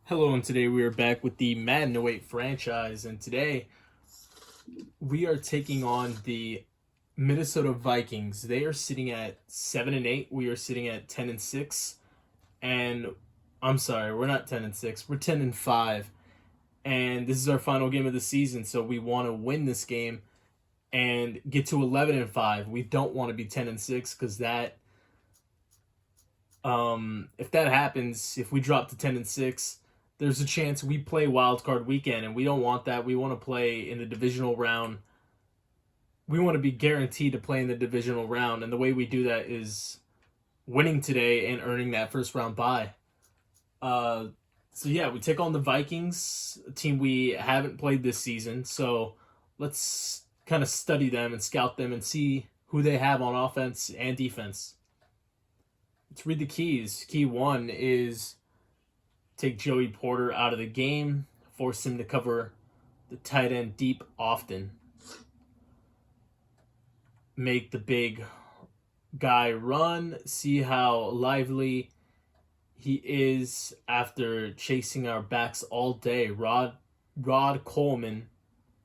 Hello, and today we are back with the Madden 08 franchise, and today we are taking on the Minnesota Vikings. They are sitting at 7-8. We are sitting at 10-6, and I'm sorry, we're not 10-6. We're 10-5, and this is our final game of the season. So we want to win this game and get to 11-5. We don't want to be 10-6 because if that happens, if we drop to 10-6, there's a chance we play wild card weekend, and we don't want that. We want to play in the divisional round. We want to be guaranteed to play in the divisional round, and the way we do that is winning today and earning that first round bye. So yeah, we take on the Vikings, a team we haven't played this season. So let's kind of study them and scout them and see who they have on offense and defense. Let's read the keys. Key 1 is take Joey Porter out of the game, force him to cover the tight end deep often. Make the big guy run, see how lively he is after chasing our backs all day. Rod Coleman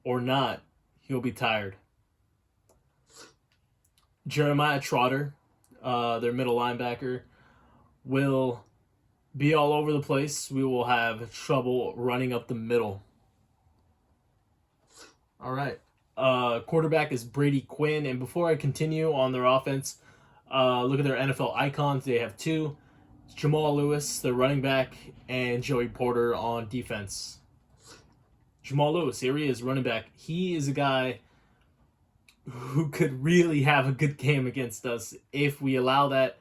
or not, he'll be tired. Jeremiah Trotter, their middle linebacker, will be all over the place. We will have trouble running up the middle. All right. Quarterback is Brady Quinn. And before I continue on their offense, look at their NFL icons. They have two. It's Jamal Lewis, the running back, and Joey Porter on defense. Jamal Lewis, here he is, running back. He is a guy who could really have a good game against us if we allow that.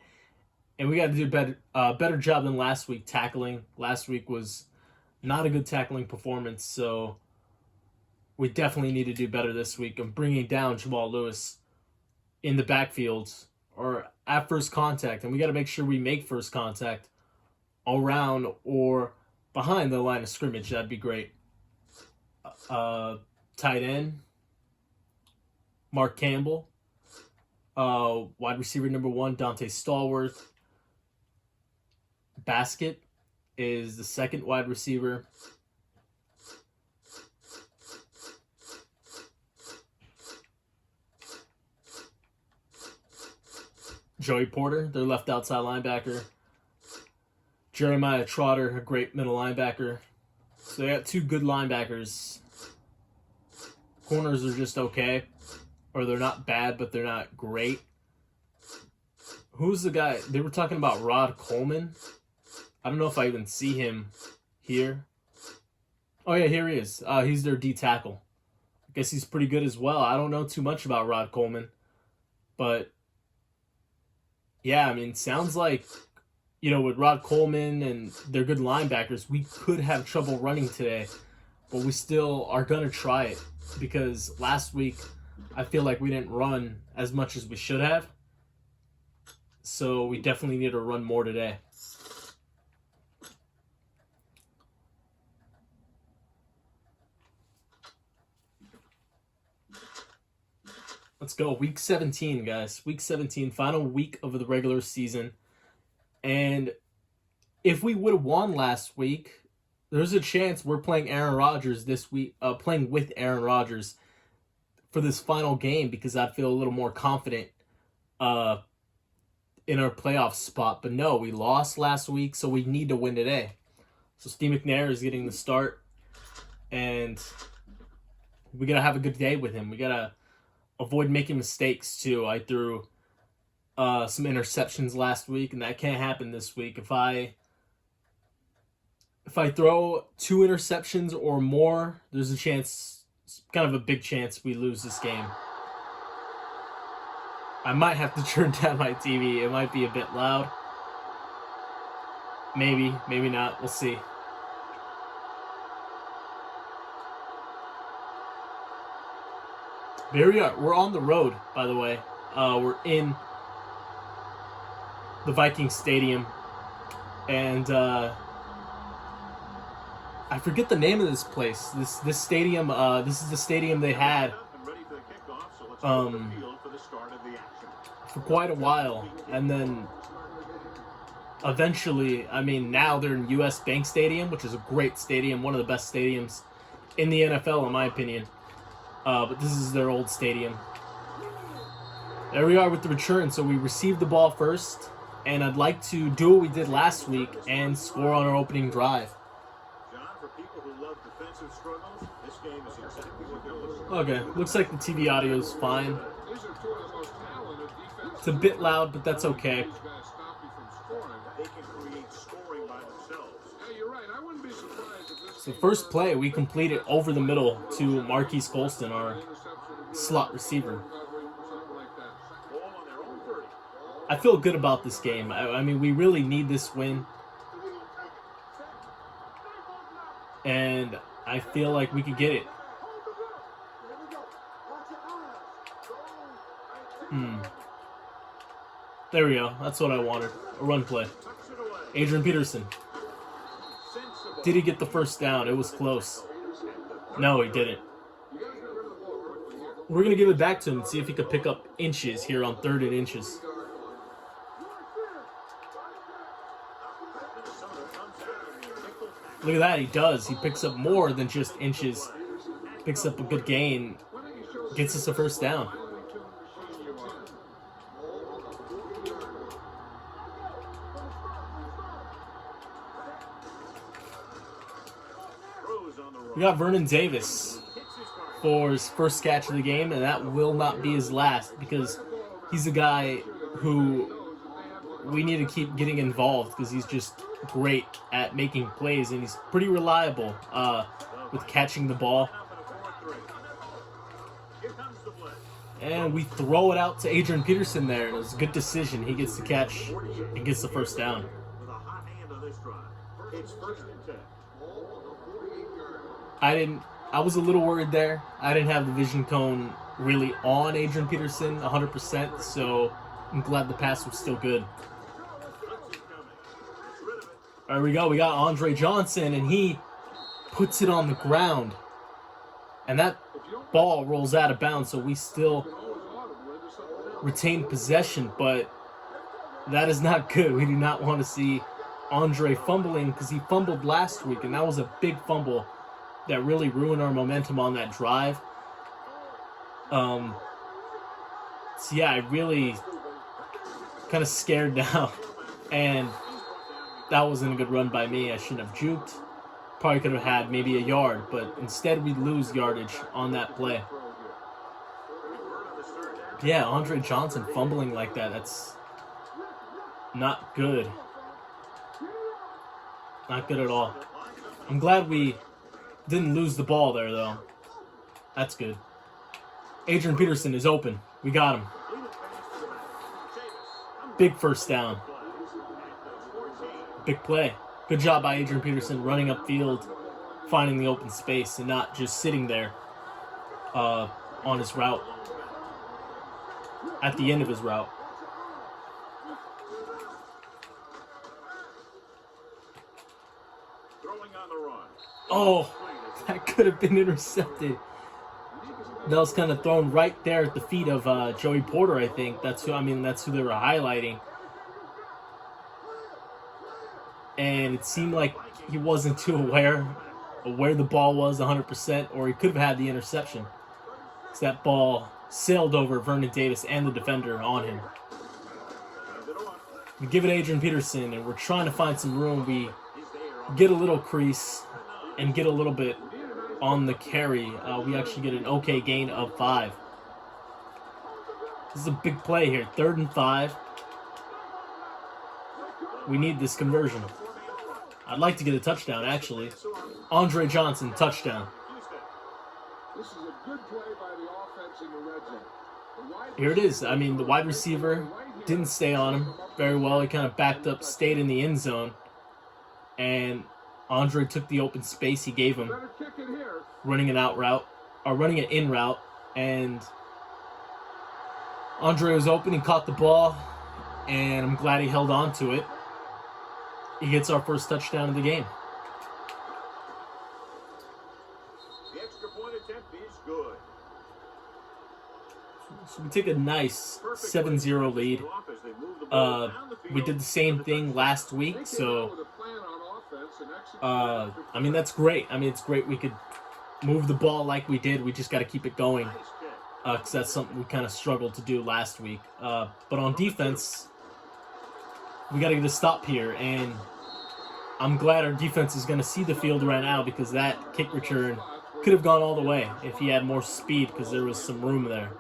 And we got to do a better job than last week tackling. Last week was not a good tackling performance, so we definitely need to do better this week. I'm bringing down Jamal Lewis in the backfield or at first contact, and we got to make sure we make first contact around or behind the line of scrimmage. That'd be great. Tight end, Mark Campbell. Wide receiver number 1, Dante Stallworth. Basket is the second wide receiver. Joey Porter, their left outside linebacker. Jeremiah Trotter, a great middle linebacker. So they got two good linebackers. Corners are just okay. Or they're not bad, but they're not great. Who's the guy? They were talking about Rod Coleman. I don't know if I even see him here. Oh, yeah, here he is. He's their D tackle. I guess he's pretty good as well. I don't know too much about Rod Coleman. But, yeah, I mean, sounds like, with Rod Coleman and their good linebackers, we could have trouble running today. But we still are going to try it. Because last week, I feel like we didn't run as much as we should have. So we definitely need to run more today. Let's go. Week 17, guys. Week 17, final week of the regular season. And if we would have won last week, there's a chance we're playing Aaron Rodgers this week, playing with Aaron Rodgers for this final game because I'd feel a little more confident in our playoff spot. But no, we lost last week, so we need to win today. So Steve McNair is getting the start, and we got to have a good day with him. We got to avoid making mistakes, too. I threw some interceptions last week, and that can't happen this week. If I throw 2 interceptions or more, there's a chance, kind of a big chance, we lose this game. I might have to turn down my TV. It might be a bit loud. Maybe, maybe not. We'll see. There we are. We're on the road, by the way. We're in the Viking Stadium. And I forget the name of this place. This stadium, this is the stadium they had for quite a while. And then eventually, I mean, now they're in US Bank Stadium, which is a great stadium, one of the best stadiums in the NFL, in my opinion. But this is their old stadium. There we are with the return. So we received the ball first, and I'd like to do what we did last week and score on our opening drive. John, for people who love defensive struggles, this game is exactly what they're looking for. Okay, looks like the TV audio is fine. It's a bit loud, but that's okay. They can create scoring by themselves. So first play, we completed over the middle to Marquise Colston, our slot receiver. Ball on their own 30. I feel good about this game. I mean, we really need this win. And I feel like we could get it. There we go. That's what I wanted. A run play. Tucks it away. Adrian Peterson. Sensible. Did he get the first down? It was close. No, he didn't. We're going to give it back to him and see if he could pick up inches here on 3rd and inches. Look at that. He does. He picks up more than just inches. Picks up a good gain. Gets us a first down. Throws on the run. We got Vernon Davis for his first catch of the game, and that will not be his last because he's a guy who we need to keep getting involved because he's just great at making plays, and he's pretty reliable with catching the ball. Here comes the blitz. And we throw it out to Adrian Peterson there, and it was a good decision. He gets the catch and gets the first down. With a hot hand on this drive. It's 1st and 10. I was a little worried there. I didn't have the vision cone really on Adrian Peterson 100%, so I'm glad the pass was still good. There we go. We got Andre Johnson, and he puts it on the ground. And that ball rolls out of bounds, so we still retain possession, but that is not good. We do not want to see Andre fumbling because he fumbled last week, and that was a big fumble that really ruined our momentum on that drive. So yeah, I really kind of scared now, and that wasn't a good run by me. I shouldn't have juked. Probably could have had maybe a yard, but instead we lose yardage on that play. Yeah, Andre Johnson fumbling like that, that's not good. Not good at all. I'm glad we didn't lose the ball there, though. That's good. Adrian Peterson is open. We got him. Big first down. Big play. Good job by Adrian Peterson running upfield, finding the open space, and not just sitting there on his route. At the end of his route. Throwing on the run. Oh, that could have been intercepted. That was kind of thrown right there at the feet of Joey Porter, I think. That's who they were highlighting. And it seemed like he wasn't too aware of where the ball was 100%, or he could have had the interception. Because that ball sailed over Vernon Davis and the defender on him. We give it Adrian Peterson, and we're trying to find some room. We get a little crease and get a little bit on the carry. We actually get an okay gain of 5. This is a big play here. 3rd and 5. We need this conversion. I'd like to get a touchdown, actually. Andre Johnson, touchdown. This is a good play by the offense in the red zone. Here it is. I mean, the wide receiver didn't stay on him very well. He kind of backed up, stayed in the end zone. And Andre took the open space he gave him, running an out route, or running an in route. And Andre was open, he caught the ball, and I'm glad he held on to it. He gets our first touchdown of the game. The extra point attempt is good. So we take a nice 7-0 lead. As they move the We did the same thing last week, so I mean that's great. I mean it's great we could move the ball like we did. We just got to keep it going, because that's something we kind of struggled to do last week. But on defense, we got to get a stop here, and I'm glad our defense is going to see the field right now, because that kick return could have gone all the way if he had more speed, because there was some room there.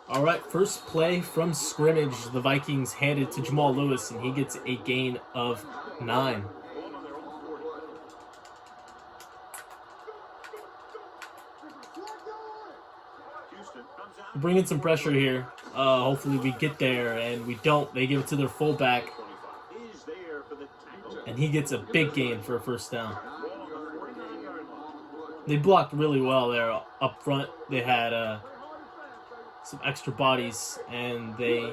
All right, first play from scrimmage, the Vikings hand it to Jamal Lewis, and he gets a gain of 9. Bringing some pressure here. Hopefully we get there, and we don't. They give it to their fullback, and he gets a big gain for a first down. They blocked really well there up front. They had some extra bodies, and they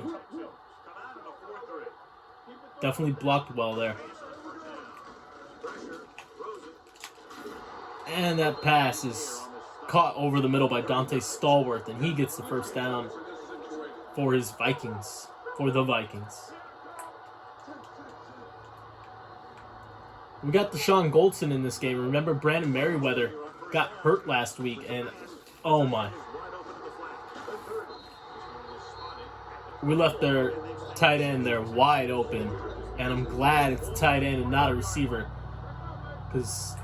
definitely blocked well there. And that pass is caught over the middle by Dante Stallworth, and he gets the first down for the Vikings. We got Deshaun Goldson in this game. Remember, Brandon Merriweather got hurt last week, and oh my. We left their tight end there wide open, and I'm glad it's a tight end and not a receiver, because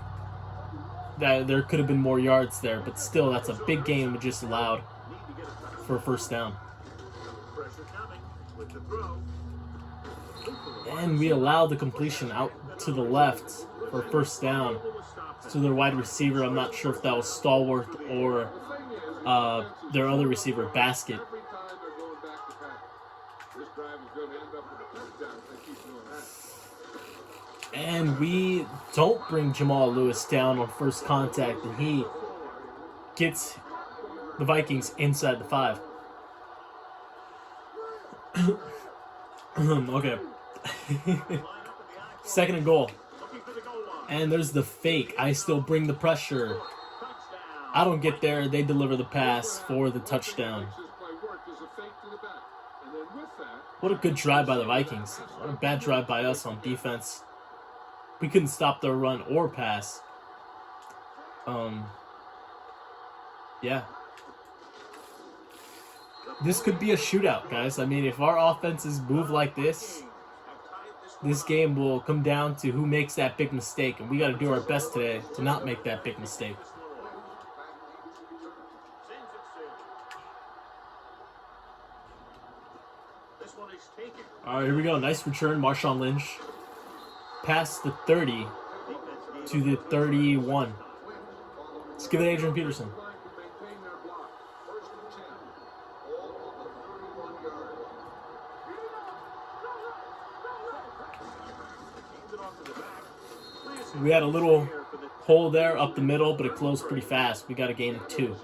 there could have been more yards there, but still, that's a big gain we just allowed for a first down. And we allowed the completion out to the left for a first down to their wide receiver. I'm not sure if that was Stallworth or their other receiver, Basket. And we don't bring Jamal Lewis down on first contact, and he gets the Vikings inside the 5. Okay. Second and goal. And there's the fake. I still bring the pressure. I don't get there. They deliver the pass for the touchdown. What a good drive by the Vikings. What a bad drive by us on defense. We couldn't stop their run or pass. Yeah. This could be a shootout, guys. I mean, if our offenses move like this game will come down to who makes that big mistake. And we got to do our best today to not make that big mistake. All right, here we go. Nice return, Marshawn Lynch. Past the 30 to the 31. Let's give it to Adrian Peterson. We had a little hole there up the middle, but it closed pretty fast. We got a gain of 2.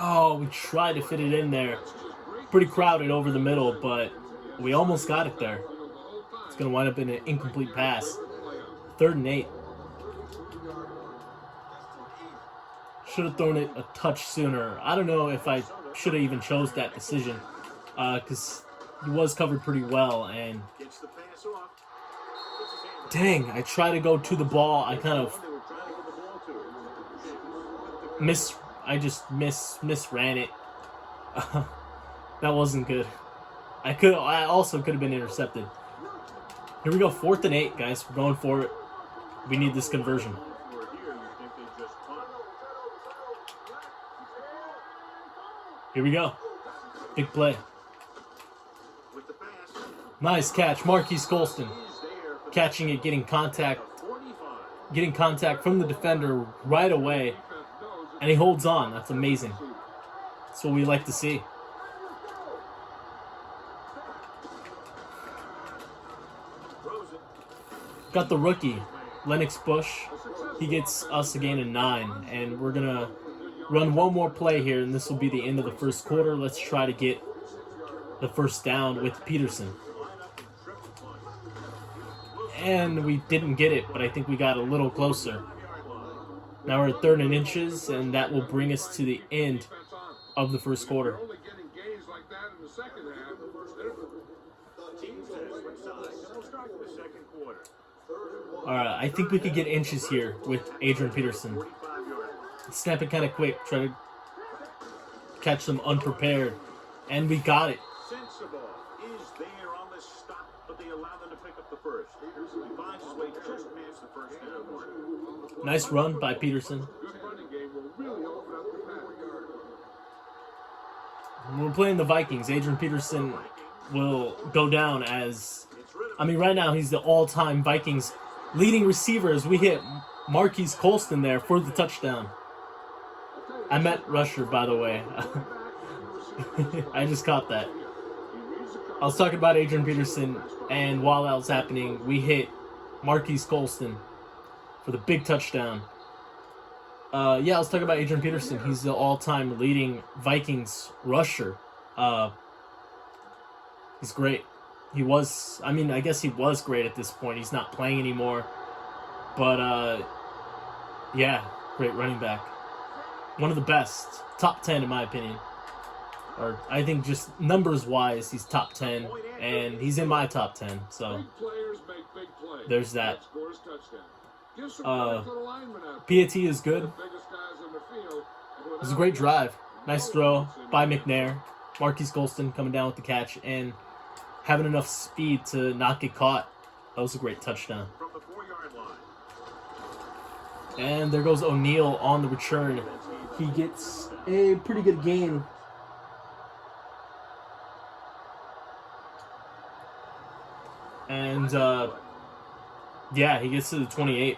Oh, we tried to fit it in there. Pretty crowded over the middle, but we almost got it there. It's going to wind up in an incomplete pass. 3rd and 8. Should have thrown it a touch sooner. I don't know if I should have even chose that decision, because he was covered pretty well. And dang, I tried to go to the ball. I kind of misran it. That wasn't good. I also could have been intercepted. Here we go, 4th and 8, guys. We're going for it. We need this conversion. Here we go. Big play. Nice catch, Marquise Colston. Catching it, getting contact from the defender right away. And he holds on. That's amazing. That's what we like to see. Got the rookie, Lennox Bush. He gets us a gain of 9, and we're going to run one more play here, and this will be the end of the first quarter. Let's try to get the first down with Peterson. And we didn't get it, but I think we got a little closer. Now we're at 3rd and inches, and that will bring us to the end of the first quarter. They're only getting gains like that in the second half. Alright, I think we could get inches here with Adrian Peterson. Snap it kind of quick, try to catch them unprepared. And we got it. Sensible is there on the stop, but they allow them to pick up the first. He finds his way just past the first down. Nice run by Peterson. Good running game will really open up the pass. When we're playing the Vikings, Adrian Peterson will go down as... I mean, right now he's the all-time Vikings leading receiver as we hit Marquise Colston there for the touchdown. I meant rusher, by the way. I just caught that. I was talking about Adrian Peterson, and while that was happening, we hit Marquise Colston for the big touchdown. Yeah, I was talking about Adrian Peterson. He's the all-time leading Vikings rusher. He's great. He was, I mean, I guess he was great at this point. He's not playing anymore. But, yeah, great running back. One of the best. Top 10 in my opinion. Or I think just numbers-wise, he's top 10. And he's in my top 10. So, Big players make big plays. there's that. Scores touchdown. Give some credit to the lineman out there. PAT is good. The biggest guys on the field. It was a great drive. Nice throw by McNair. Marquise Colston coming down with the catch and having enough speed to not get caught. That was a great touchdown. From the 4-yard line. And there goes O'Neal on the return. He gets a pretty good gain. And, yeah, he gets to the 28.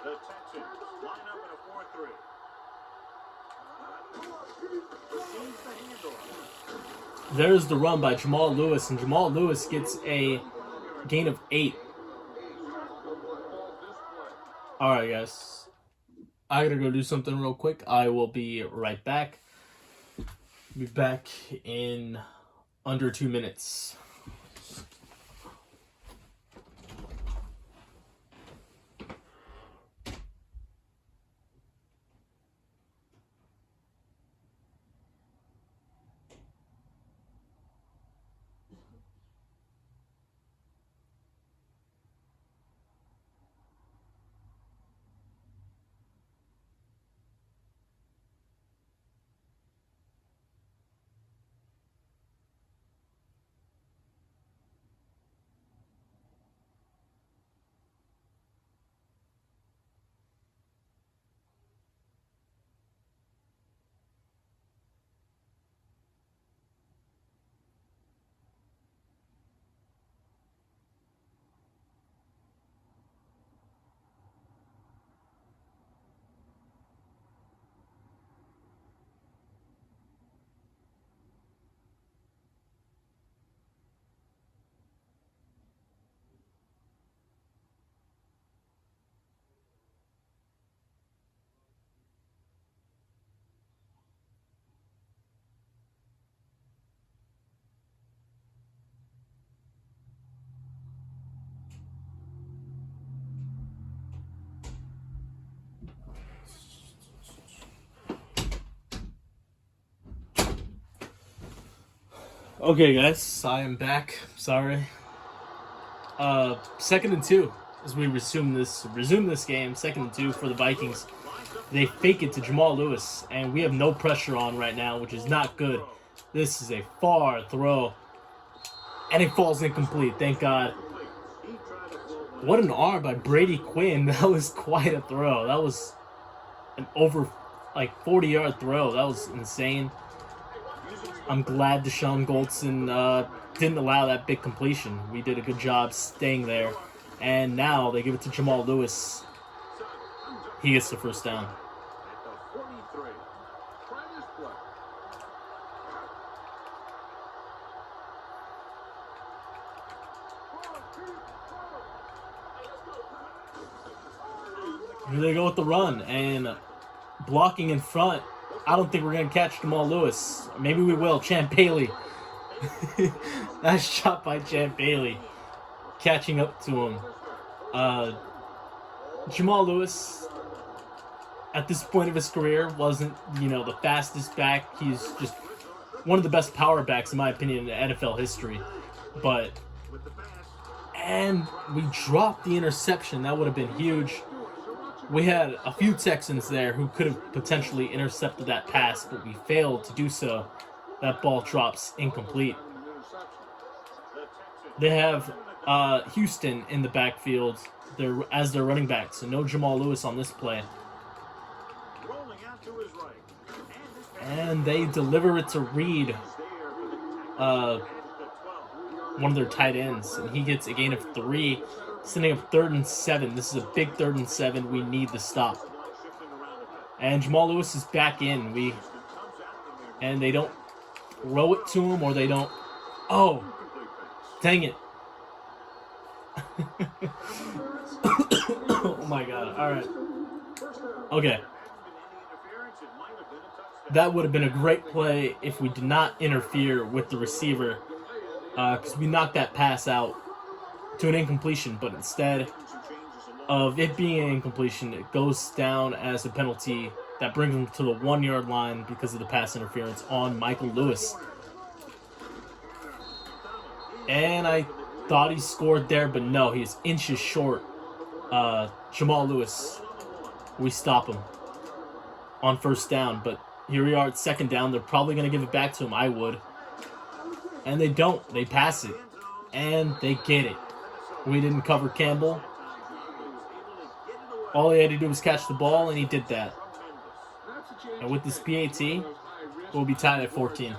The Texans line up in a 4-3. Receives the handoff. There's the run by Jamal Lewis, and Jamal Lewis gets a gain of 8. Alright, guys. I gotta go do something real quick. I will be right back. Be back in under 2 minutes. Okay, guys, I am back. Sorry. 2nd and 2 as we resume this game. 2nd and 2 for the Vikings. They fake it to Jamal Lewis, and we have no pressure on right now, which is not good. This is a far throw, and it falls incomplete. Thank God. What an arm by Brady Quinn. That was quite a throw. That was an over 40-yard throw. That was insane. I'm glad Deshaun Goldson didn't allow that big completion. We did a good job staying there. And now they give it to Jamal Lewis. He gets the first down. At the 43. Try this play. Here they go with the run, and blocking in front. I don't think we're going to catch Jamal Lewis. Maybe we will. Champ Bailey. Nice shot by Champ Bailey. Catching up to him. Jamal Lewis, at this point of his career, wasn't, the fastest back. He's just one of the best power backs, in my opinion, in NFL history. And we dropped the interception. That would have been huge. We had a few Texans there who could have potentially intercepted that pass, but we failed to do so. That ball drops incomplete. They have Houston in the backfield as their running back, so no Jamal Lewis on this play. And they deliver it to Reed, one of their tight ends, and he gets a gain of 3. Sending up 3rd and 7. This is a big 3rd and 7. We need the stop. And Jamal Lewis is back in. And they don't throw it to him, or they don't. Oh, dang it! Oh my God! All right. Okay. That would have been a great play if we did not interfere with the receiver, because we knocked that pass out to an incompletion, but instead of it being an incompletion, it goes down as a penalty that brings him to the 1-yard line because of the pass interference on Michael Lewis. And I thought he scored there, but no, he's inches short. Jamal Lewis, we stop him on 1st down, but here we are at 2nd down. They're probably going to give it back to him, I would. And they don't. They pass it. And they get it. We didn't cover Campbell. All he had to do was catch the ball, and he did that. And with this PAT, we'll be tied at 14.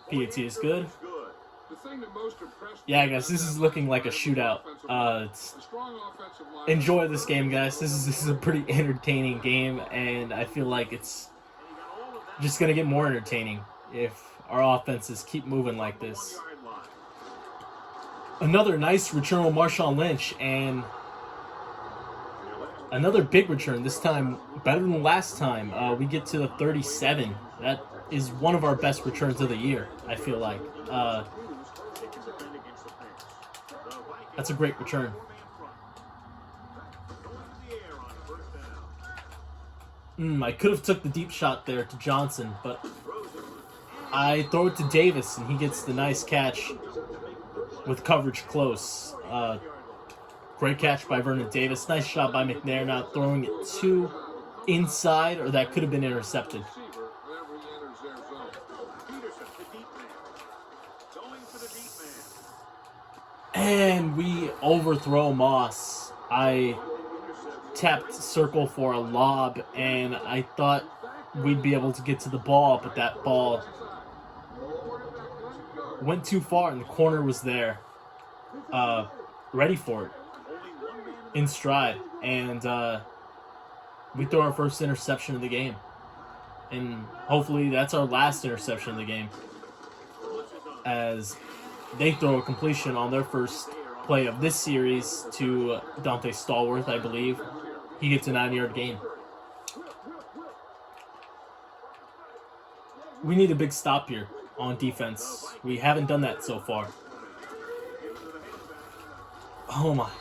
PAT is good. Yeah, guys, this is looking like a shootout. Enjoy this game, guys. This is a pretty entertaining game, and I feel like it's just going to get more entertaining if our offenses keep moving like this. Another nice return with Marshawn Lynch, and another big return, this time better than last time. We get to the 37. That is one of our best returns of the year, I feel like. That's a great return. I could have took the deep shot there to Johnson, but I throw it to Davis, and he gets the nice catch with coverage close. Great catch by Vernon Davis. Nice shot by McNair, not throwing it too inside, or that could have been intercepted. And we overthrow Moss. I tapped circle for a lob, and I thought we'd be able to get to the ball, but that ball went too far, and the corner was there, ready for it, in stride, and we throw our first interception of the game, and hopefully that's our last interception of the game, as they throw a completion on their first play of this series to Dante Stallworth, I believe. He gets a 9-yard gain. We need a big stop here on defense. We haven't done that so far. Oh my.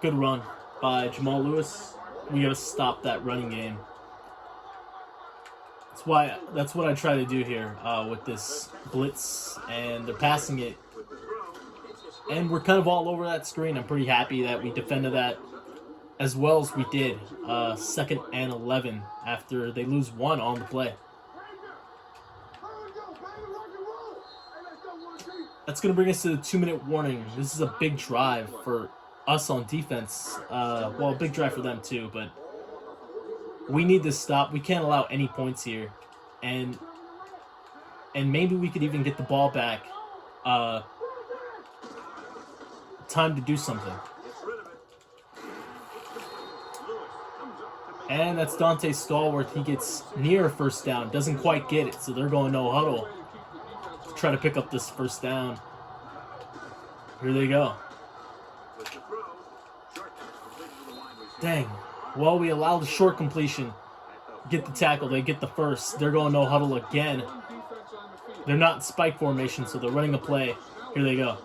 Good run by Jamal Lewis. We gotta stop that running game. That's what I try to do here with this blitz, and they're passing it. And we're kind of all over that screen. I'm pretty happy that we defended that as well as we did. 2nd and 11 after they lose 1 on the play. That's going to bring us to the 2-minute warning. This is a big drive for us on defense. Well, a big drive for them too, but we need this stop. We can't allow any points here. And maybe we could even get the ball back. Time to do something. And that's Dante Stallworth. He gets near first down. Doesn't quite get it, so they're going no huddle to try to pick up this first down. Here they go. Dang. Well, we allow the short completion. Get the tackle. They get the first. They're going no huddle again. They're not in spike formation, so they're running a play. Here they go.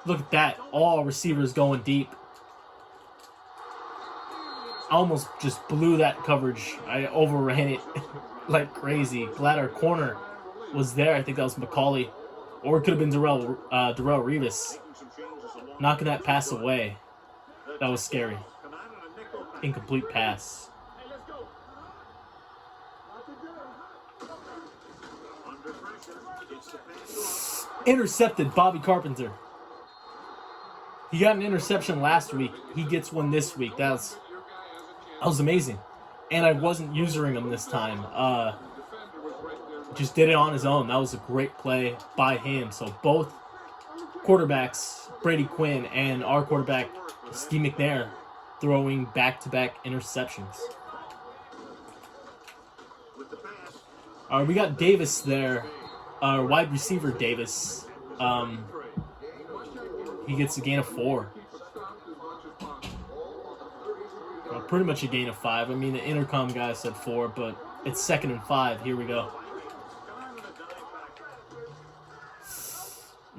Look at that. All receivers going deep. I almost just blew that coverage. I overran it like crazy. Glad our corner was there. I think that was McCauley. Or it could have been Darrell Revis. Knocking that pass away. That was scary. Incomplete pass. Intercepted Bobby Carpenter. He got an interception last week. He gets one this week. That was amazing. And I wasn't using him this time. Just did it on his own. That was a great play by him. So both quarterbacks, Brady Quinn and our quarterback, Steve McNair, throwing back-to-back interceptions. All right, we got Davis there. Our wide receiver, Davis. He gets a gain of 4. Well, pretty much a gain of 5. I mean, the intercom guy said 4, but it's 2nd and 5. Here we go.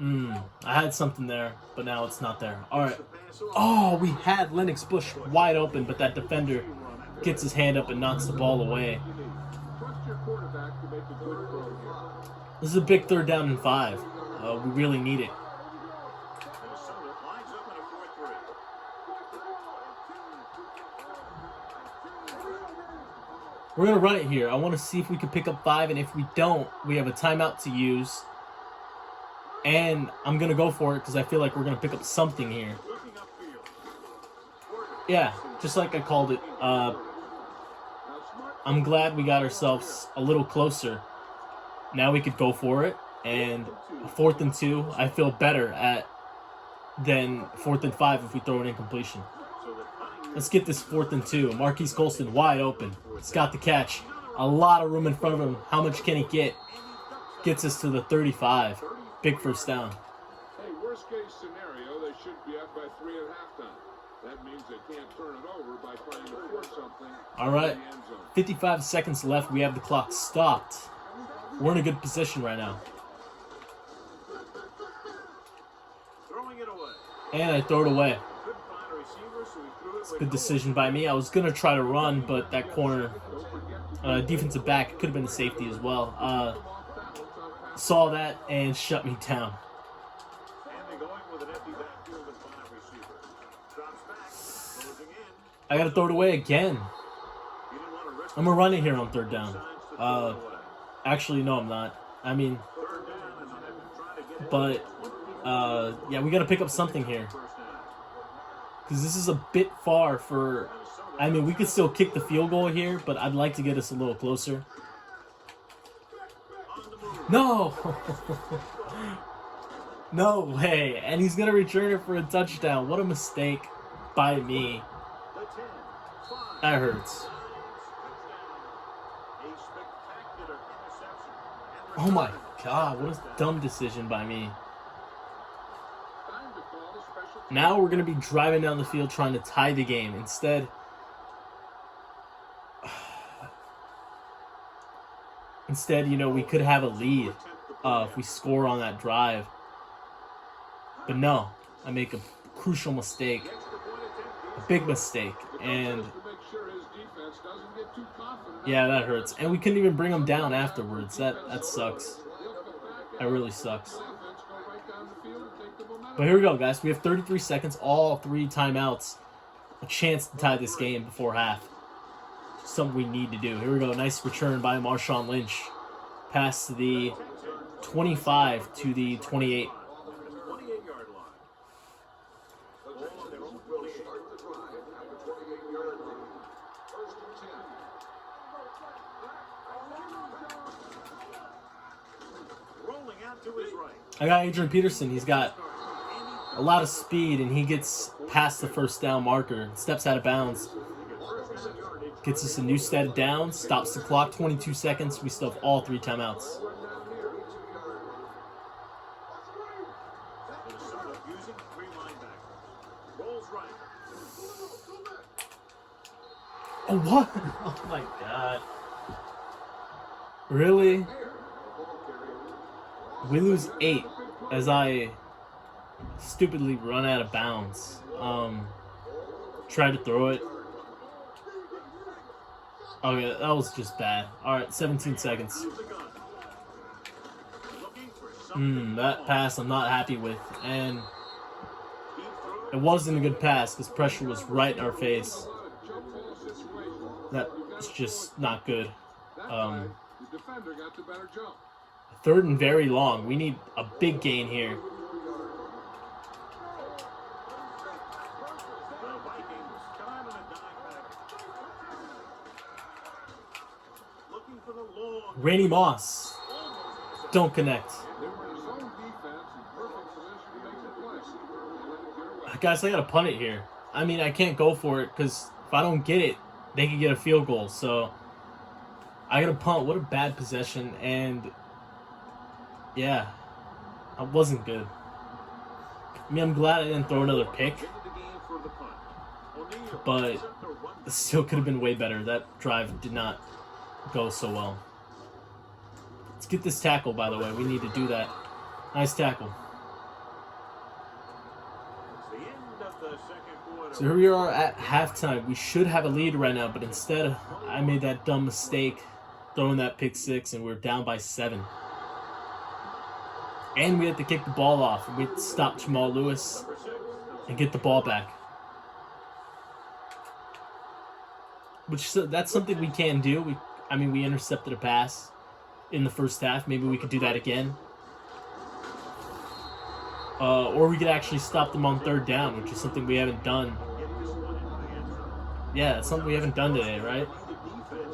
I had something there, but now it's not there. All right. Oh, we had Lennox Bush wide open, but that defender gets his hand up and knocks the ball away. This is a big 3rd down and 5. We really need it. We're going to run it here. I want to see if we can pick up 5, and if we don't, we have a timeout to use. And I'm going to go for it because I feel like we're going to pick up something here. Yeah, just like I called it. I'm glad we got ourselves a little closer. Now we could go for it. And 4th and 2, I feel better at than 4th and 5 if we throw an incompletion. Let's get this 4th and 2. Marquise Colston wide open. He's got the catch. A lot of room in front of him. How much can he get? Gets us to the 35. Big first down. Hey, worst case scenario, they should be up by 3 at halftime. That means they can't turn it over by trying to force something. All right. 55 seconds left. We have the clock stopped. We're in a good position right now. And I throw it away. It's a good decision by me. I was going to try to run, but that corner, defensive back, could have been a safety as well. Saw that and shut me down. I got to throw it away again. I'm going to run it here on 3rd down. Actually, no, I'm not. I mean, but, yeah, we got to pick up something here. Because this is a bit far for... I mean, we could still kick the field goal here, but I'd like to get us a little closer. No! No way. And he's going to return it for a touchdown. What a mistake by me. That hurts. Oh my God, what a dumb decision by me. Now we're going to be driving down the field trying to tie the game. Instead, you know, we could have a lead if we score on that drive. But no, I make a crucial mistake. A big mistake. And yeah, that hurts. And we couldn't even bring him down afterwards. That sucks. That really sucks. But here we go, guys. We have 33 seconds, all 3 timeouts. A chance to tie this game before half. Something we need to do. Here we go. Nice return by Marshawn Lynch. Pass to the 25 to the 28. I got Adrian Peterson. He's got a lot of speed, and he gets past the first down marker. Steps out of bounds. Gets us a new set of downs. Stops the clock. 22 seconds. We still have all 3 timeouts. Minnesota using 3 linebackers. Rolls right. Oh, what? Oh, my God. Really? We lose 8 as I stupidly run out of bounds. Try to throw it. Okay, that was just bad. Alright, 17 seconds. That pass I'm not happy with. And it wasn't a good pass because pressure was right in our face. That's just not good. Third and very long. We need a big gain here. Randy Moss. Don't connect. Guys, I gotta punt it here. I mean, I can't go for it because if I don't get it, they can get a field goal. So I gotta punt. What a bad possession. And yeah, that wasn't good. I mean, I'm glad I didn't throw another pick, but it still could have been way better. That drive did not go so well. Let's get this tackle, by the way. We need to do that. Nice tackle. So here we are at halftime. We should have a lead right now, but instead I made that dumb mistake throwing that pick 6, and we're down by 7. And we have to kick the ball off. We have to stop Jamal Lewis and get the ball back. Which, that's something we can do. We intercepted a pass in the first half. Maybe we could do that again. Or we could actually stop them on 3rd down, which is something we haven't done. Yeah, that's something we haven't done today, right?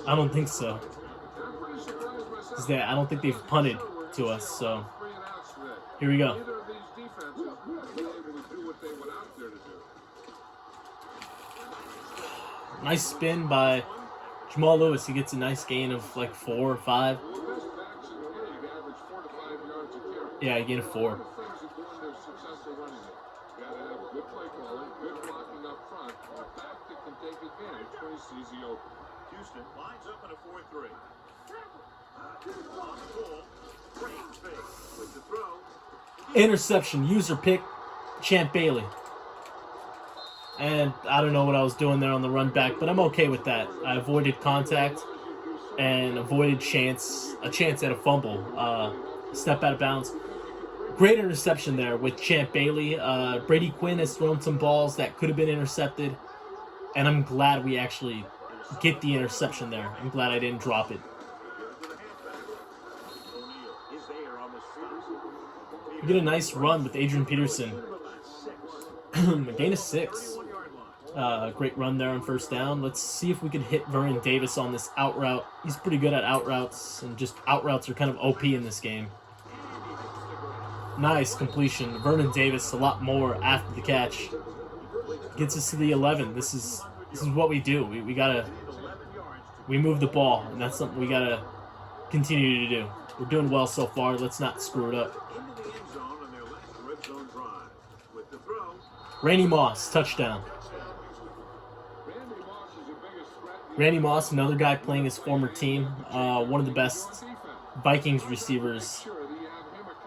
I don't think so. I don't think they've punted to us, so here we go. Nice spin by Jamal Lewis. He gets a nice gain of like 4 or 5. Yeah, he gained 4. Houston lines up in a 4-3. Interception, user pick, Champ Bailey. And I don't know what I was doing there on the run back, but I'm okay with that. I avoided contact and avoided a chance at a fumble. Step out of bounds. Great interception there with Champ Bailey. Brady Quinn has thrown some balls that could have been intercepted, and I'm glad we actually get the interception there. I'm glad I didn't drop it. We get a nice run with Adrian Peterson. A gain of 6. Great run there on 1st down. Let's see if we can hit Vernon Davis on this out route. He's pretty good at out routes, and just out routes are kind of OP in this game. Nice completion. Vernon Davis a lot more after the catch. Gets us to the 11. This is what we do. We move the ball, and that's something we gotta continue to do. We're doing well so far. Let's not screw it up. Randy Moss, touchdown. Randy Moss, another guy playing his former team. One of the best Vikings receivers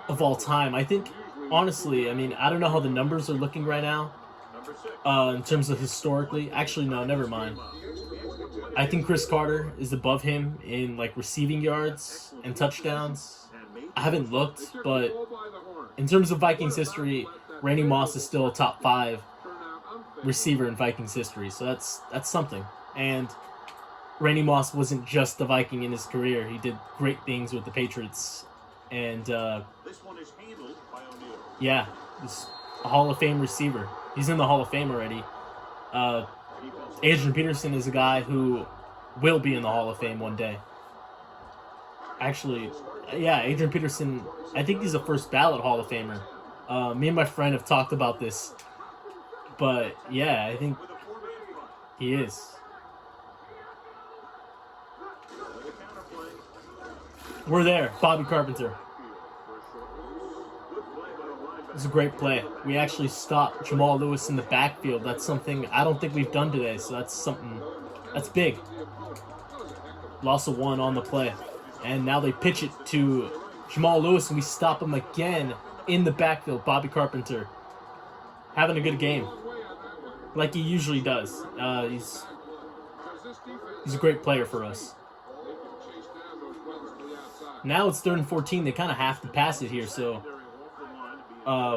of all time. I think, honestly, I don't know how the numbers are looking right now in terms of historically. Actually, no, never mind. I think Chris Carter is above him in receiving yards and touchdowns. I haven't looked, but in terms of Vikings history, Randy Moss is still a top 5 receiver in Vikings history, so that's something. And Randy Moss wasn't just a Viking in his career. He did great things with the Patriots. And yeah, he's a Hall of Fame receiver. He's in the Hall of Fame already. Adrian Peterson is a guy who will be in the Hall of Fame one day. Actually, yeah, Adrian Peterson, I think he's a first ballot Hall of Famer. Me and my friend have talked about this. But yeah, I think he is. We're there. Bobby Carpenter. It's a great play. We actually stopped Jamal Lewis in the backfield. That's something I don't think we've done today, so that's something that's big. Loss of 1 on the play. And now they pitch it to Jamal Lewis, and we stop him again in the backfield. Bobby Carpenter having a good game, like he usually does. He's a great player for us. Now it's 3rd and 14. They kind of have to pass it here, so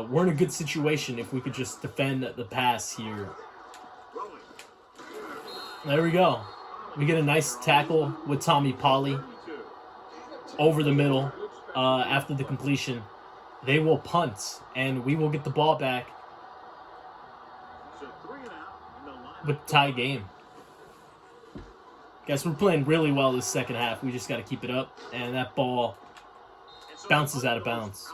we're in a good situation if we could just defend the pass here. There we go. We get a nice tackle with Tommy Polly over the middle after the completion. They will punt, and we will get the ball back with the tie game. Guys, we're playing really well this second half. We just got to keep it up, and that ball bounces out of bounds.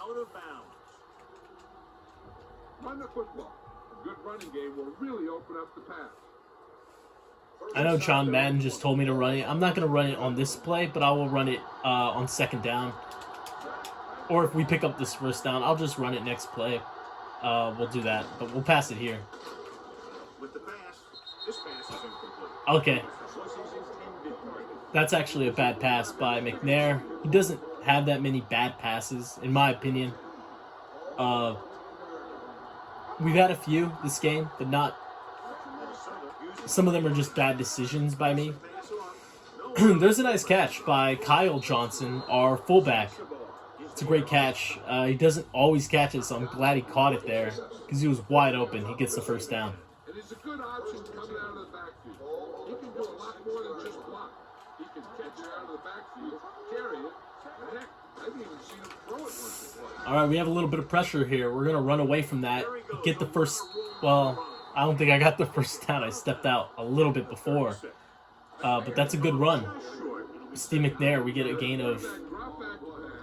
Run the football. A good running game will really open up the pass. I know John Madden just told me to run it. I'm not going to run it on this play, but I will run it on 2nd down. Or if we pick up this 1st down, I'll just run it next play. We'll do that, but we'll pass it here. With the pass, this pass is incomplete. Okay. That's actually a bad pass by McNair. He doesn't have that many bad passes, in my opinion. We've had a few this game, but not... Some of them are just bad decisions by me. There's a nice catch by Kyle Johnson, our fullback. It's a great catch. He doesn't always catch it, so I'm glad he caught it there because he was wide open. He gets the 1st down. And he's a good option coming out of the backfield. He can do a lot more than just block. He can catch it out of the backfield, carry it, and heck, I've even seen him throw it once or twice. All right, we have a little bit of pressure here. We're going to run away from that. Get the first... Well, I don't think I got the 1st down. I stepped out a little bit before. But that's a good run. Steve McNair, we get a gain of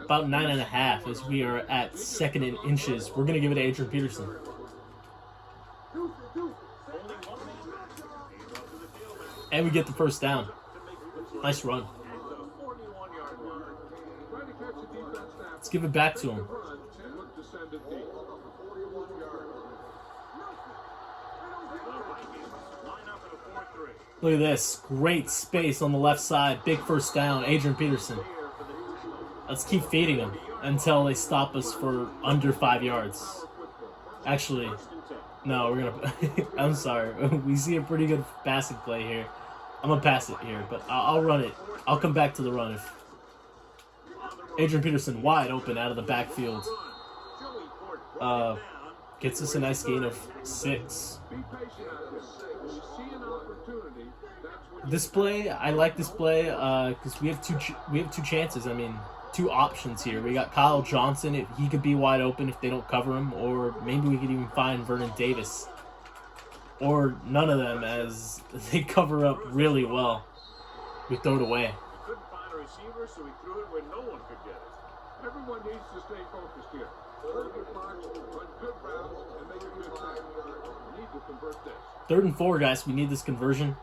about 9.5 as we are at 2nd and inches. We're going to give it to Adrian Peterson. And we get the 1st down. Nice run. Let's give it back to him. Look at this. Great space on the left side. Big 1st down. Adrian Peterson. Let's keep feeding him until they stop us for under 5 yards. Actually, no, we're going to... I'm sorry. We see a pretty good passing play here. I'm going to pass it here, but I'll run it. I'll come back to the run if... Adrian Peterson wide open out of the backfield. Gets us a nice gain of 6. This play, I like this play because we have two chances. I mean, 2 options here. We got Kyle Johnson. If he could be wide open if they don't cover him, or maybe we could even find Vernon Davis, or none of them as they cover up really well. We throw it away. We couldn't find a receiver, so we threw it where no one could get it. Everyone needs to stay focused here. Hold your blocks, run good routes, and make a good tackle. We need to convert this. 3rd and 4, guys. We need this conversion.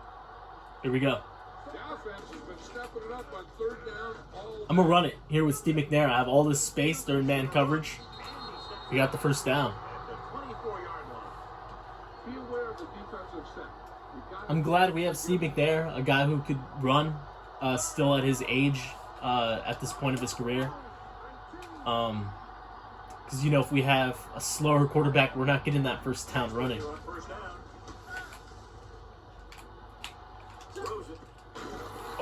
Here we go. The offense has been stepping it up on 3rd down all I'm going to run it here with Steve McNair. I have all this space, 3rd man coverage. We got the 1st down. Be aware of the defensive set. I'm glad we have Steve McNair, a guy who could run still at his age, at this point of his career. Because, you know, if we have a slower quarterback, we're not getting that 1st down running.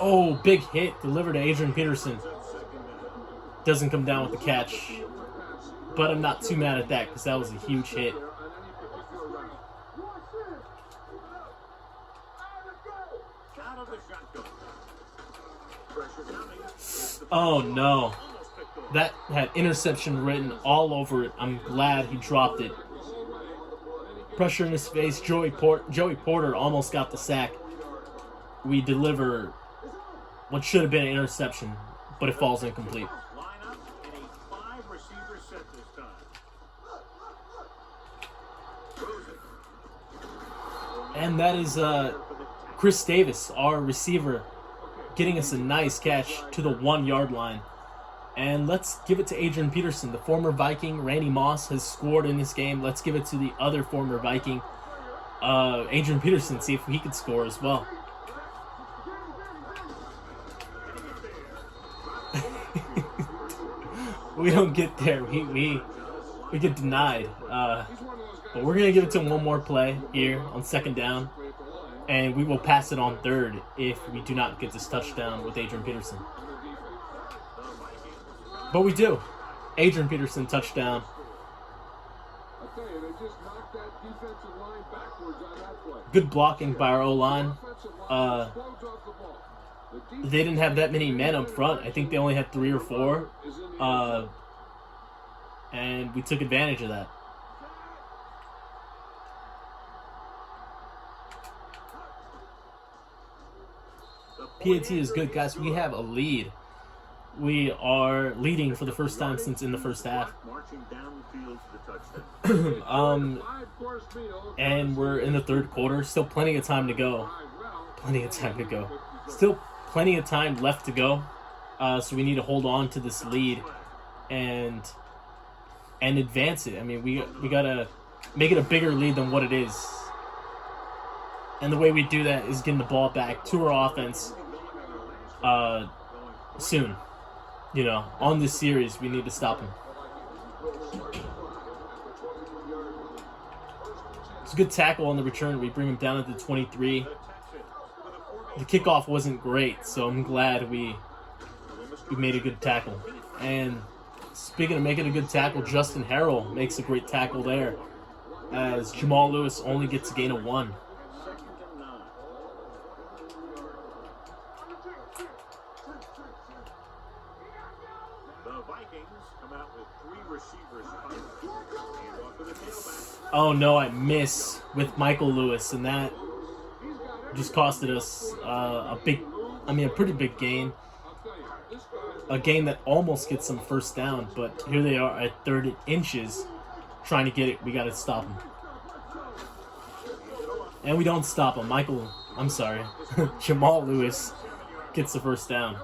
Oh, big hit delivered to Adrian Peterson. Doesn't come down with the catch. But I'm not too mad at that because that was a huge hit. Oh no. That had interception written all over it. I'm glad he dropped it. Pressure in his face. Joey Porter almost got the sack. We deliver what should have been an interception, but it falls incomplete. And that is Chris Davis, our receiver, getting us a nice catch to the 1 yard line. And let's give it to Adrian Peterson, the former Viking. Randy Moss has scored in this game. Let's give it to the other former Viking, Adrian Peterson, see if he could score as well. We don't get there. We get denied. But we're going to give it to him one more play here on second down. And we will pass it on third if we do not get this touchdown with Adrian Peterson. But we do. Adrian Peterson touchdown. Good blocking by our O-line. They didn't have that many men up front. I think they only had 3 or 4. And we took advantage of that. PAT is good, guys. We have a lead. We are leading for the first time since in the first half. And we're in the third quarter. Still plenty of time to go. Still plenty of time left to go. So we need to hold on to this lead and advance it. I mean, we gotta make it a bigger lead than what it is. And the way we do that is getting the ball back to our offense soon. You know, on this series, we need to stop him. It's a good tackle on the return. We bring him down at the 23. The kickoff wasn't great, so I'm glad we made a good tackle. And speaking of making a good tackle, Justin Harrell makes a great tackle there, as Jamal Lewis only gets a gain of 1. Oh no, I miss with Michael Lewis, and that just costed us a pretty big gain. A gain that almost gets some first down, but here they are at 30 inches trying to get it. We got to stop them. And we don't stop him. Jamal Lewis gets the first down.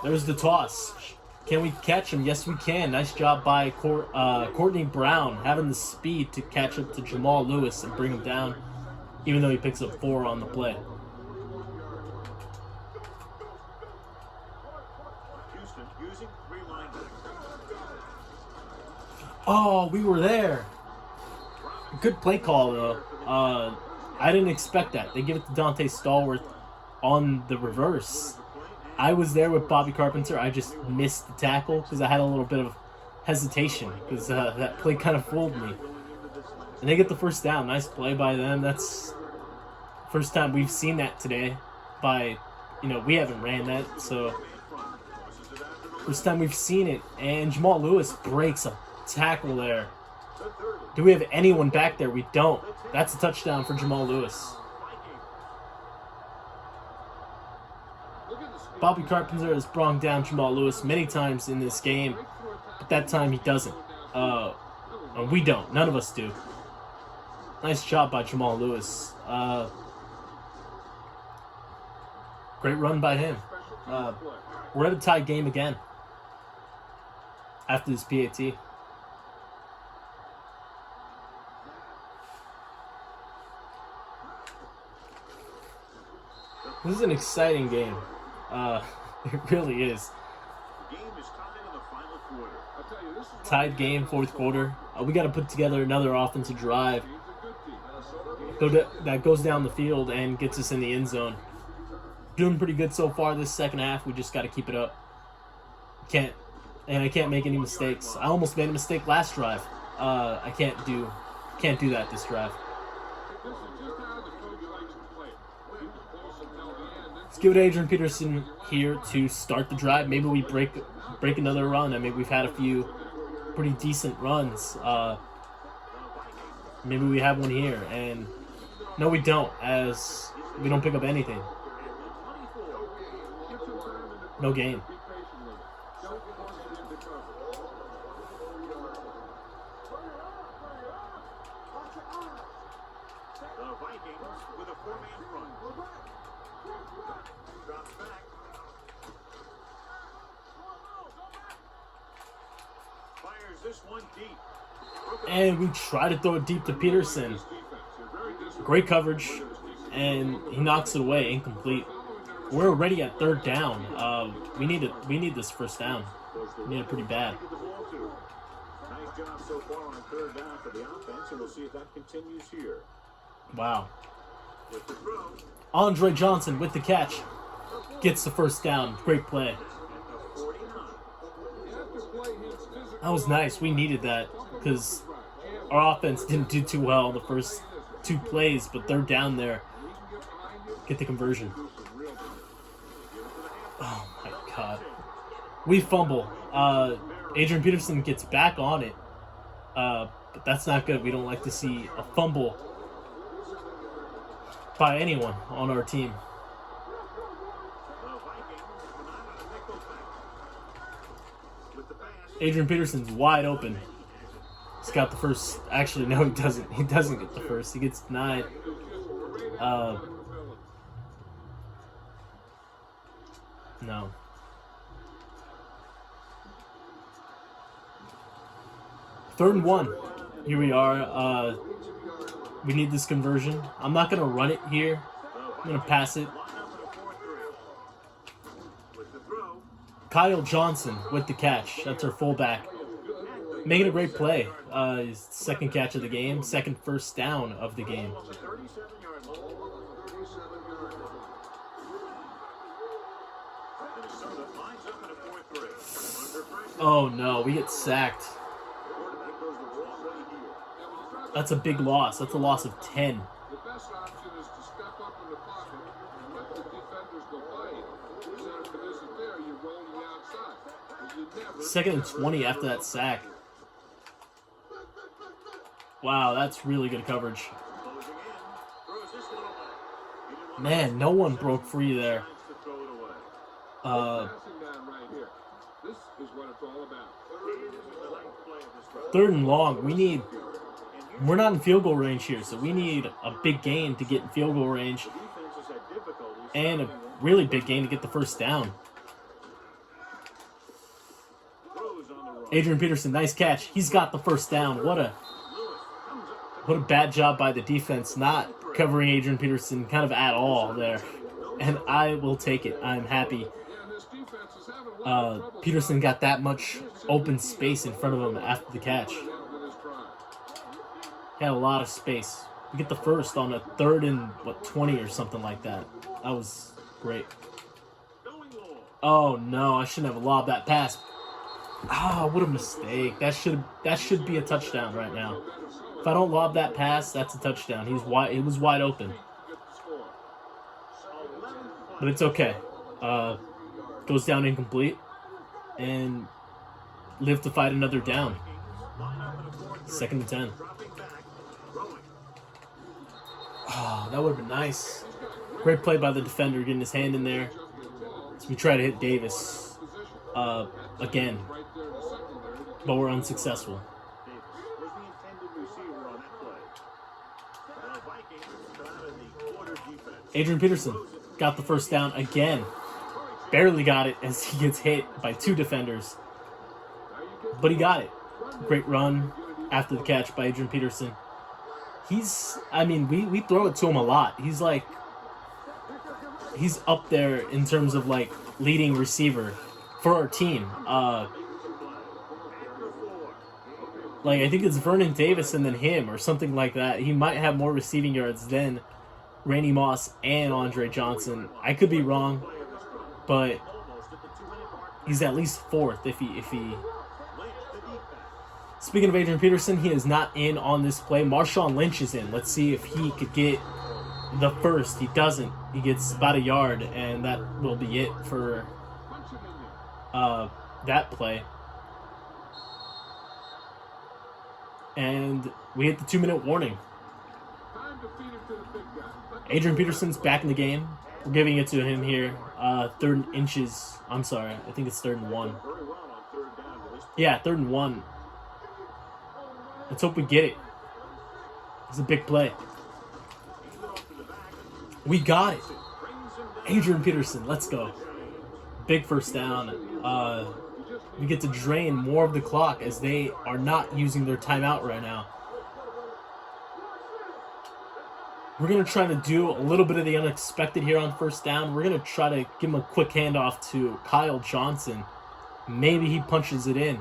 There's the toss. Can we catch him? Yes, we can. Nice job by Courtney Brown, having the speed to catch up to Jamal Lewis and bring him down, even though he picks up 4 on the play. Oh, we were there. Good play call, though. I didn't expect that. They give it to Dante Stallworth on the reverse. I was there with Bobby Carpenter. I just missed the tackle because I had a little bit of hesitation because that play kind of fooled me. And they get the first down. Nice play by them. That's first time we've seen that today. We haven't ran that, so first time we've seen it. And Jamal Lewis breaks a tackle there. Do we have anyone back there? We don't. That's a touchdown for Jamal Lewis. Bobby Carpenter has brought down Jamal Lewis many times in this game, but that time he doesn't. And we don't. None of us do. Nice job by Jamal Lewis. Great run by him. We're at a tie game again after this PAT. This is an exciting game. It really is. Tied game, fourth quarter. We got to put together another offensive drive that goes down the field and gets us in the end zone. Doing pretty good so far this second half. We just got to keep it up. I can't make any mistakes. I almost made a mistake last drive. I can't do that this drive. Let's give it to Adrian Peterson here to start the drive. Maybe we break another run. I mean, we've had a few pretty decent runs. Maybe we have one here. And no, we don't, as we don't pick up anything. No gain. with a four-man front. Drops back. Fires this one deep. And we try to throw it deep to Peterson. Great coverage, and he knocks it away, incomplete. We're already at third down. We need this first down. We need it pretty bad. Nice job so far on third down for the offense, and we'll see if that continues here. Wow. With the throw, Andre Johnson with the catch. Gets the first down. Great play. at the 49. That was nice. We needed that because our offense didn't do too well the first two plays, but they're down there. Get the conversion. Oh my God. We fumble. Adrian Peterson gets back on it. But that's not good. We don't like to see a fumble by anyone on our team. The Vikings come out on a nickel back. With the pass, Adrian Peterson's wide open. He's got the first. Actually, no, he doesn't. He doesn't get the first. He gets denied. No. Third and 1. Here we are. We need this conversion. I'm not gonna run it here. I'm gonna pass it. line up in a 4-3. With the throw, Kyle Johnson with the catch. That's our fullback. Making a great play. His second catch of the game. Second first down of the game. the 37-yard line. Minnesota lines up in a 4-3. Under pressure, Oh no, we get sacked. quarterback goes the wrong way here. That's a big loss. That's a loss of 10. The best option is to step up in the pocket and let the defenders go by you. So if it isn't there, you're rolling outside. And you never Second and 20 after that sack. Wow, that's really good coverage. Closing in, throws this one away. He didn't want Man, no one broke free there. to throw it away. passing down right here. This is what it's all about. This is the ninth play of this drive. Third and long. We're not in field goal range here, so we need a big gain to get in field goal range Defense has had difficulties and a really big gain to get the first down. throws on the run. Adrian Peterson, nice catch. He's got the first down. What a bad job by the defense not covering Adrian Peterson kind of at all there. And I will take it. I'm happy. Yeah, and this defense is having a lot of trouble Peterson got that much open space in front of him after the catch. with this drive. He had a lot of space. We get the first on a third and 20 or something like that. That was great. Going long. Oh no, I shouldn't have lobbed that pass. Ah, what a mistake. That should be a touchdown right now. If I don't lob that pass, that's a touchdown. It was wide open. Get the score. But it's okay. Goes down incomplete. And live to fight another down. Second and 10. Dropping back. Throwing. Oh, that would have been nice. Great play by the defender, getting his hand in there. So we try to hit Davis again. Right there in the secondary. But we're unsuccessful. Davis was the intended receiver on that play. The Vikings come out in the quarter defense. Adrian Peterson got the first down again. Barely got it as he gets hit by two defenders. But he got it. Great run after the catch by Adrian Peterson. We throw it to him a lot. He's up there in terms of like leading receiver for our team. I think it's Vernon Davis and then him or something like that. He might have more receiving yards than Randy Moss and Andre Johnson. I could be wrong, but he's at least fourth if he. Speaking of Adrian Peterson, he is not in on this play. Marshawn Lynch is in. Let's see if he could get the first. He doesn't. He gets about a yard, and that will be it for that play. And we hit the 2-minute warning. Time to feed it to the big guy. Adrian Peterson's back in the game. We're giving it to him here. Third and inches. I'm sorry. I think it's 3rd and 1. Very well on third down to this. Yeah, 3rd and 1. Let's hope we get it. It's a big play. We got it. Adrian Peterson, let's go. Big first down. We get to drain more of the clock as they are not using their timeout right now. We're going to try to do a little bit of the unexpected here on first down. We're going to try to give him a quick handoff to Kyle Johnson. Maybe he punches it in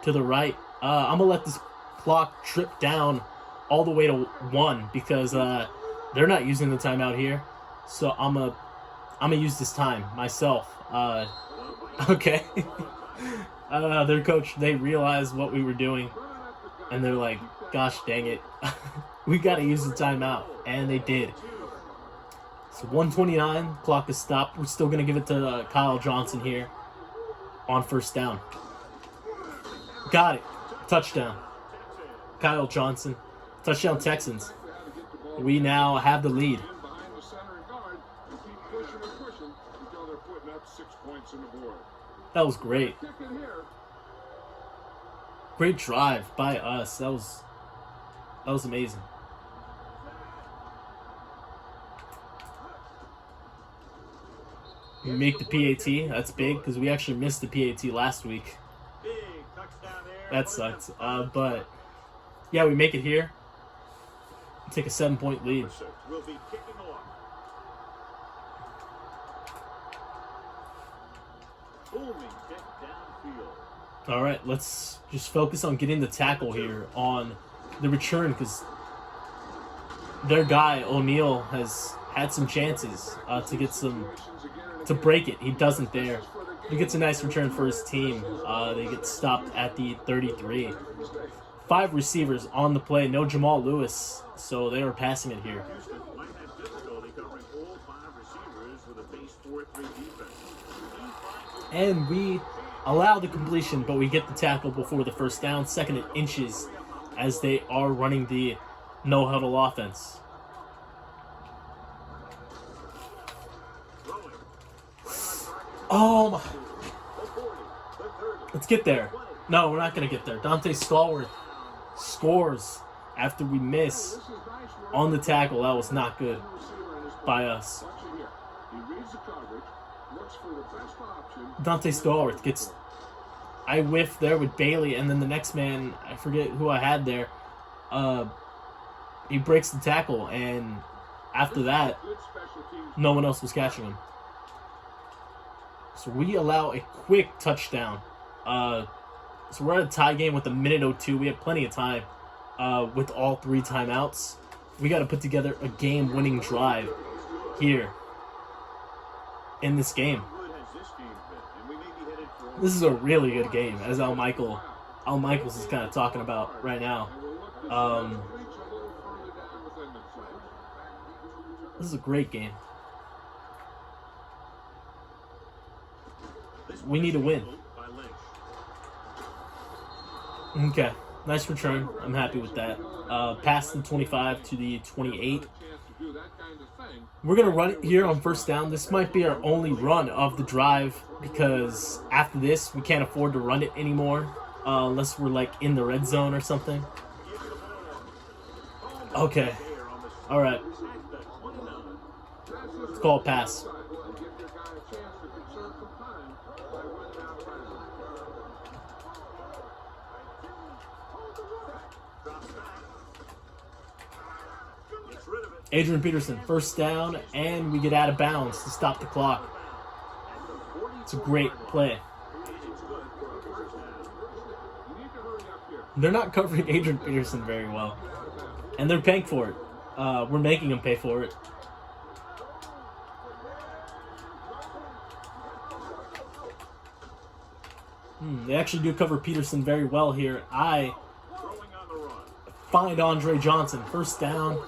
to the right. I'm going to let this clock trip down all the way to 1 because they're not using the timeout here. So I'm gonna use this time myself. Okay. Their coach, they realized what we were doing, and they're like, gosh dang it. We got to use the timeout, and they did. So 1:29, clock is stopped. We're still going to give it to Kyle Johnson here on first down. Got it. Touchdown. Kyle Johnson. Touchdown Texans. We now have the lead. Behind the center and guard and keep pushing and pushing until they're putting up 6 points on the board. That was great. Kick it here. Great drive by us. That was amazing. We make the PAT. That's big because we actually missed the PAT last week. That sucks. But yeah, we make it here. Take a 7-point lead. Will be kicking off. Booming kick downfield. All right, let's just focus on getting the tackle here on the return because their guy O'Neal has had some chances to break it. He doesn't there. He gets a nice return for his team. They get stopped at the 33. 5 receivers on the play. No Jamal Lewis, so they are passing it here. Houston might have difficulty covering all 5 receivers with a base 4-3 defense. And we allow the completion, but we get the tackle before the first down. 2nd and inches as they are running the no-huddle offense. Oh my. Let's get there. No, we're not going to get there. Dante Stallworth scores after we miss on the tackle. That was not good by us. Dante Stallworth gets... I whiffed there with Bailey, and then the next man, I forget who I had there, he breaks the tackle, and after that, no one else was catching him. So we allow a quick touchdown. So we're at a tie game with 1:02. We have plenty of time with all 3 timeouts. We got to put together a game-winning drive here in this game. This is a really good game, as Al Michaels is kind of talking about right now. This is a great game. We need to win. Okay, nice return. I'm happy with that. Past the 25 to the 28. We're going to run it here on first down. This might be our only run of the drive because after this, we can't afford to run it anymore unless we're like in the red zone or something. Okay. All right. Let's call a pass. Adrian Peterson, first down, and we get out of bounds to stop the clock. It's a great play. They're not covering Adrian Peterson very well, and they're paying for it. We're making them pay for it. They actually do cover Peterson very well here. I find Andre Johnson, first down.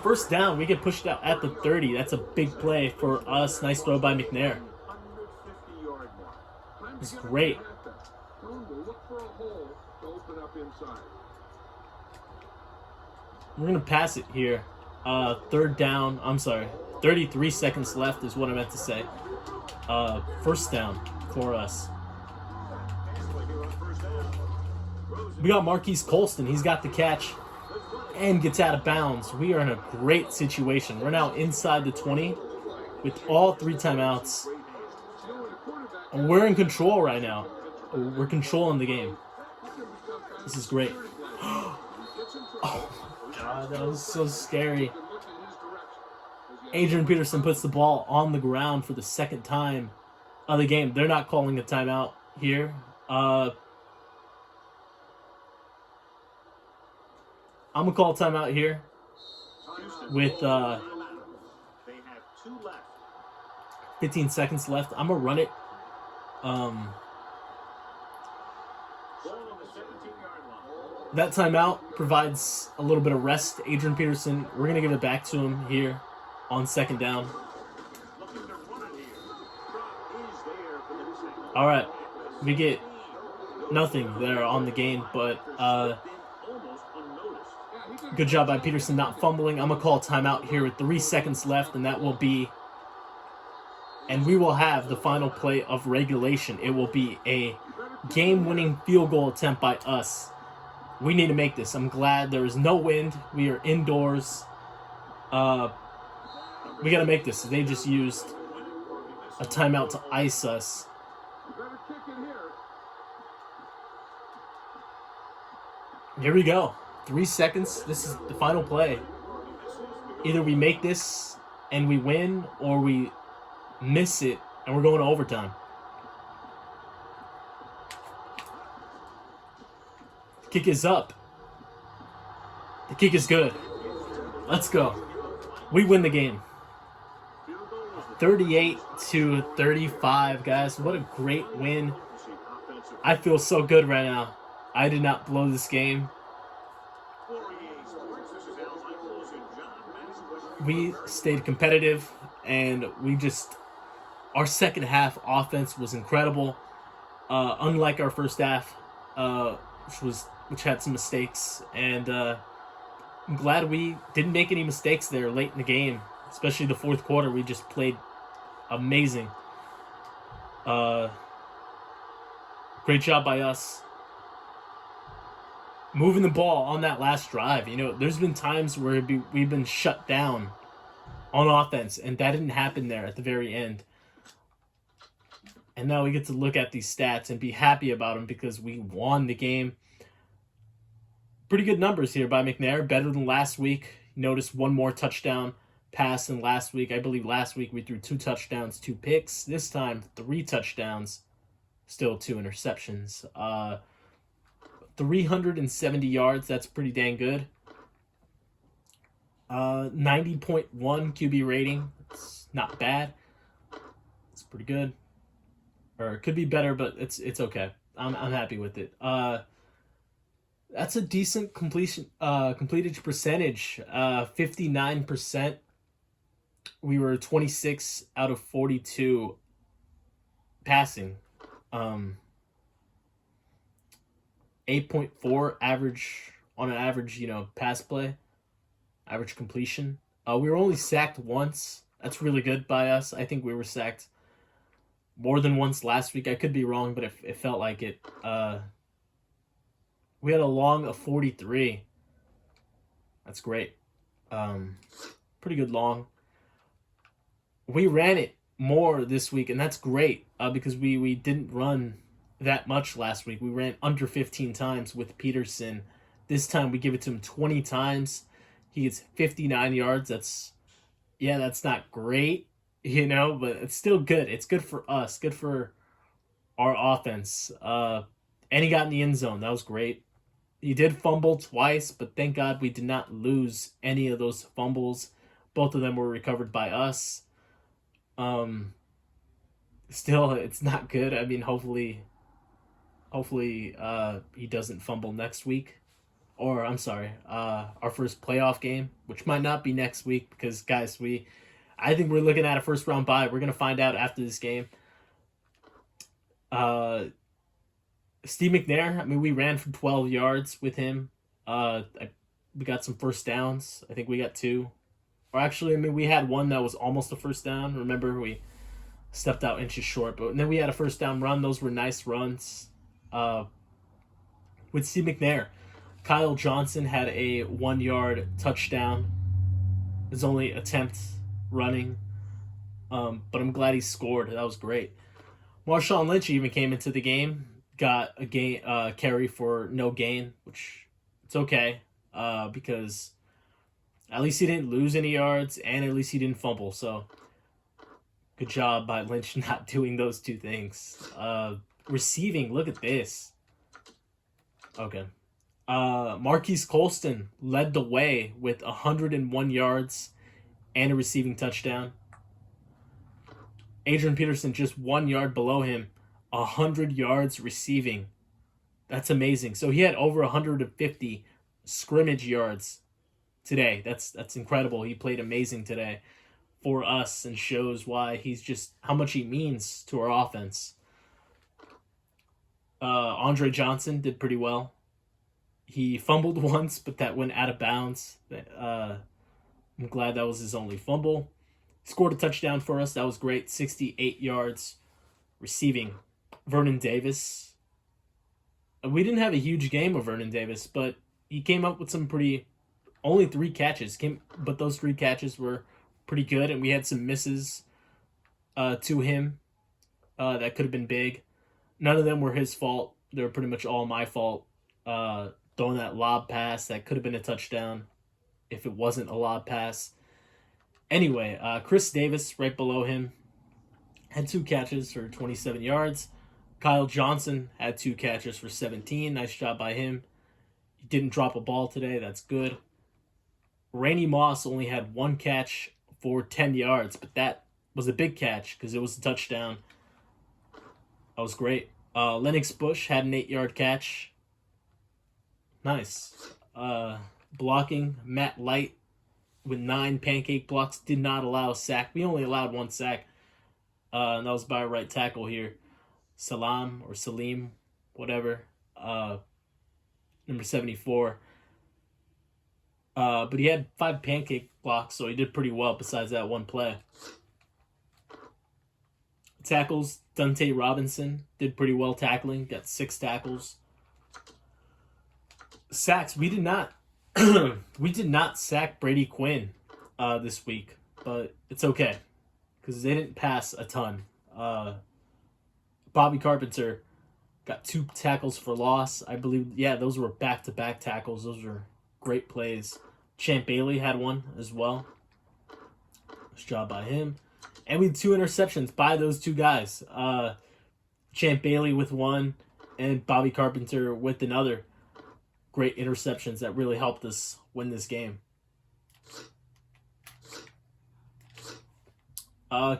First down, we get pushed out at the 30. That's a big play for us. Nice throw by McNair. It's great. We're going to pass it here. 3rd down. I'm sorry. 33 seconds left is what I meant to say. First down for us. We got Marquise Colston. He's got the catch. and gets out of bounds. We are in a great situation. We're now inside the 20 with all 3 timeouts. And we're in control right now. We're controlling the game. This is great. Oh my god, that was so scary. Adrian Peterson puts the ball on the ground for the second time of the game. They're not calling a timeout here. I'm going to call a timeout here with 15 seconds left. I'm going to run it. That timeout provides a little bit of rest. Adrian Peterson, we're going to give it back to him here on second down. All right. We get nothing there on the game, but good job by Peterson not fumbling. I'm going to call a timeout here with 3 seconds left, and that will be... And we will have the final play of regulation. It will be a game-winning field goal attempt by us. We need to make this. I'm glad there is no wind. We are indoors. We got to make this. They just used a timeout to ice us. Here we go. 3 seconds. This is the final play. Either we make this and we win, or we miss it and we're going to overtime. The kick is up. The kick is good. Let's go. We win the game. 38-35, guys. What a great win. I feel so good right now. I did not blow this game. We stayed competitive, and our second half offense was incredible. Unlike our first half, which had some mistakes, and I'm glad we didn't make any mistakes there late in the game, especially the fourth quarter. We just played amazing. Great job by us. Moving the ball on that last drive. You know, there's been times where we've been shut down on offense, and that didn't happen there at the very end. And now we get to look at these stats and be happy about them because we won the game. Pretty good numbers here by McNair. Better than last week. Notice one more touchdown pass than last week. I believe last week we threw 2 touchdowns, 2 picks. This time, 3 touchdowns, still 2 interceptions. 370 yards. That's pretty dang good. 90.1 QB rating. It's not bad. It's pretty good. Or it could be better, but it's okay. I'm happy with it. That's a decent completed percentage. 59%. We were 26 out of 42 passing. 8.4 average on an average, pass play. Average completion. We were only sacked once. That's really good by us. I think we were sacked more than once last week. I could be wrong, but it felt like it. We had a long of 43. That's great. Pretty good long. We ran it more this week, and that's great because we didn't run that much last week. We ran under 15 times with Peterson. This time we give it to him 20 times. He gets 59 yards. That's not great, but it's still good. It's good for us, good for our offense. And he got in the end zone. That was great. He did fumble twice, but thank God we did not lose any of those fumbles. Both of them were recovered by us. Still, it's not good. I mean, hopefully he doesn't fumble next week. Or, I'm sorry, our first playoff game, which might not be next week because, guys, I think we're looking at a first-round bye. We're going to find out after this game. Steve McNair, I mean, we ran for 12 yards with him. We got some first downs. I think we got 2. Or actually, I mean, we had one that was almost a first down. Remember, we stepped out inches short. But then we had a first down run. Those were nice runs with Steve McNair. Kyle Johnson had a 1-yard touchdown. His only attempt running. But I'm glad he scored. That was great. Marshawn Lynch even came into the game, got a carry for no gain, which it's okay because at least he didn't lose any yards and at least he didn't fumble. So good job by Lynch not doing those two things. Receiving, look at this. Okay. Marquise Colston led the way with 101 yards and a receiving touchdown. Adrian Peterson just 1 yard below him, 100 yards receiving. That's amazing. So he had over 150 scrimmage yards today. That's incredible. He played amazing today for us and shows why he's just how much he means to our offense. Andre Johnson did pretty well. He fumbled once, but that went out of bounds. I'm glad that was his only fumble. Scored a touchdown for us. That was great. 68 yards receiving. Vernon Davis. We didn't have a huge game of Vernon Davis, but he came up with some only 3 catches. But those 3 catches were pretty good, and we had some misses to him that could have been big. None of them were his fault. They were pretty much all my fault. Throwing that lob pass that could have been a touchdown if it wasn't a lob pass. Anyway, Chris Davis, right below him, had 2 catches for 27 yards. Kyle Johnson had 2 catches for 17. Nice job by him. He didn't drop a ball today. That's good. Randy Moss only had 1 catch for 10 yards, but that was a big catch because it was a touchdown. That was great. Lennox Bush had an 8-yard catch. Nice. Blocking, Matt Light with 9 pancake blocks, did not allow a sack. We only allowed 1 sack. And that was by our right tackle here. Salim, whatever. Number 74. But he had 5 pancake blocks, so he did pretty well besides that 1 play. Tackles, Dante Robinson did pretty well tackling. Got 6 tackles. Sacks, we did not sack Brady Quinn this week, but it's okay because they didn't pass a ton. Bobby Carpenter got 2 tackles for loss. I believe, those were back-to-back tackles. Those were great plays. Champ Bailey had 1 as well. Nice job by him. And we had 2 interceptions by those 2 guys. Champ Bailey with 1 and Bobby Carpenter with another. Great interceptions that really helped us win this game.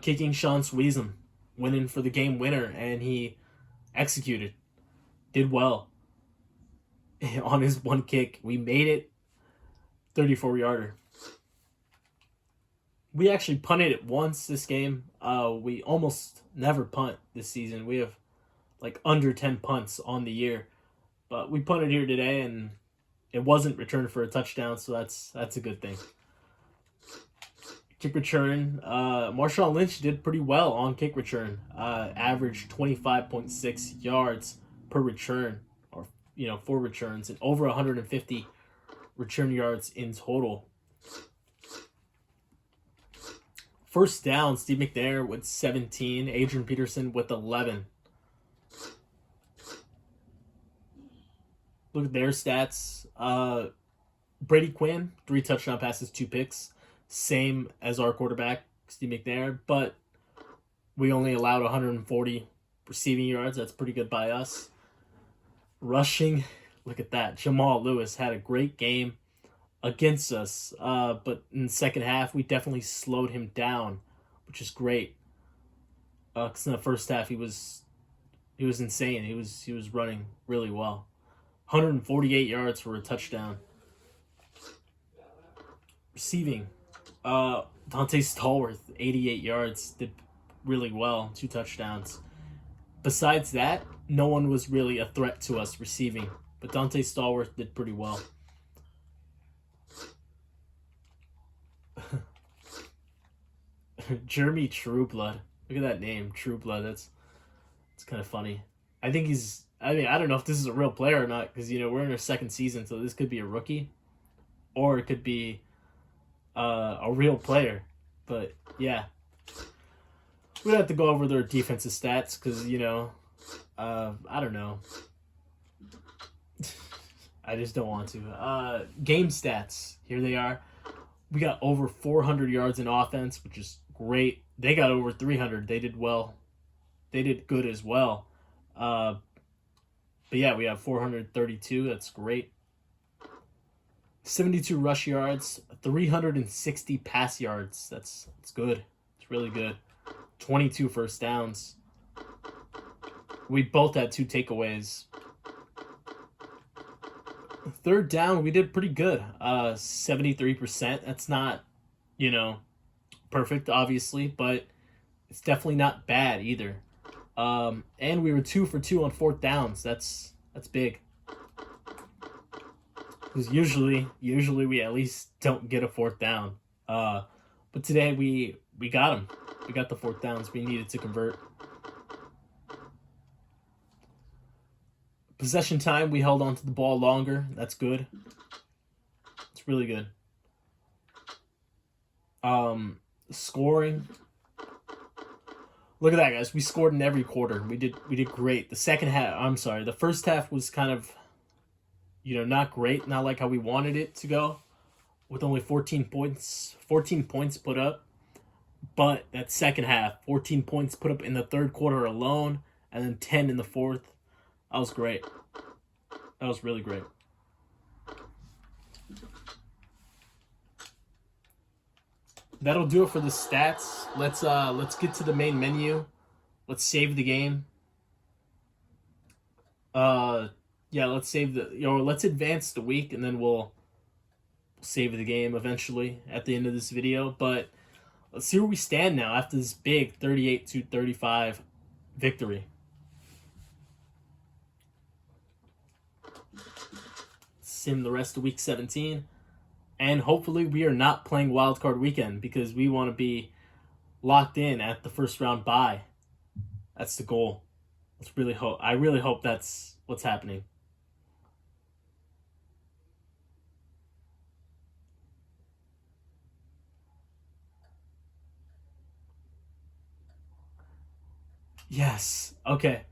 Kicking Sean Sweezum, winning for the game winner, and he executed. Did well. On his 1 kick, we made it. 34-yarder. We actually punted it once this game. We almost never punt this season. We have like under 10 punts on the year. But we punted here today, and it wasn't returned for a touchdown, so that's a good thing. Kick return. Marshawn Lynch did pretty well on kick return. Averaged 25.6 yards per return, or 4 returns, and over 150 return yards in total. First down, Steve McNair with 17, Adrian Peterson with 11. Look at their stats. Brady Quinn, 3 touchdown passes, 2 picks. Same as our quarterback, Steve McNair, but we only allowed 140 receiving yards. That's pretty good by us. Rushing, look at that. Jamal Lewis had a great game against us, but in the second half, we definitely slowed him down, which is great. Because in the first half, he was insane. He was running really well. 148 yards for a touchdown. Receiving, Dante Stallworth, 88 yards, did really well, 2 touchdowns. Besides that, no one was really a threat to us receiving, but Dante Stallworth did pretty well. Jeremy Trueblood. Look at that name, Trueblood. That's kind of funny. I think he's. I mean, I don't know if this is a real player or not because we're in our second season, so this could be a rookie, or it could be a real player. But yeah, we have to go over their defensive stats because I don't know. I just don't want to. Game stats. Here they are. We got over 400 yards in offense, which is great. They got over 300. They did well. They did good as well. But yeah, we have 432. That's great. 72 rush yards, 360 pass yards. That's good. It's really good. 22 first downs. We both had 2 takeaways. Third down, we did pretty good. 73%. That's not, perfect, obviously, but it's definitely not bad either. And we were 2 for 2 on fourth downs. That's big. Because usually we at least don't get a fourth down. But today we got them. We got the fourth downs we needed to convert. Possession time, we held on to the ball longer. That's good. It's really good. Scoring. Look at that, guys. We scored in every quarter. We did great. The first half was kind of, not great. Not like how we wanted it to go. With only 14 points put up. But that second half, 14 points put up in the third quarter alone, and then 10 in the fourth. That was great. That was really great. That'll do it for the stats. Let's get to the main menu. Let's save the game. Let's save let's advance the week and then we'll save the game eventually at the end of this video. But let's see where we stand now after this big 38-35 victory. Sim the rest of week 17. And hopefully we are not playing wildcard weekend because we want to be locked in at the first round bye. That's the goal. I really hope that's what's happening. Yes. Okay.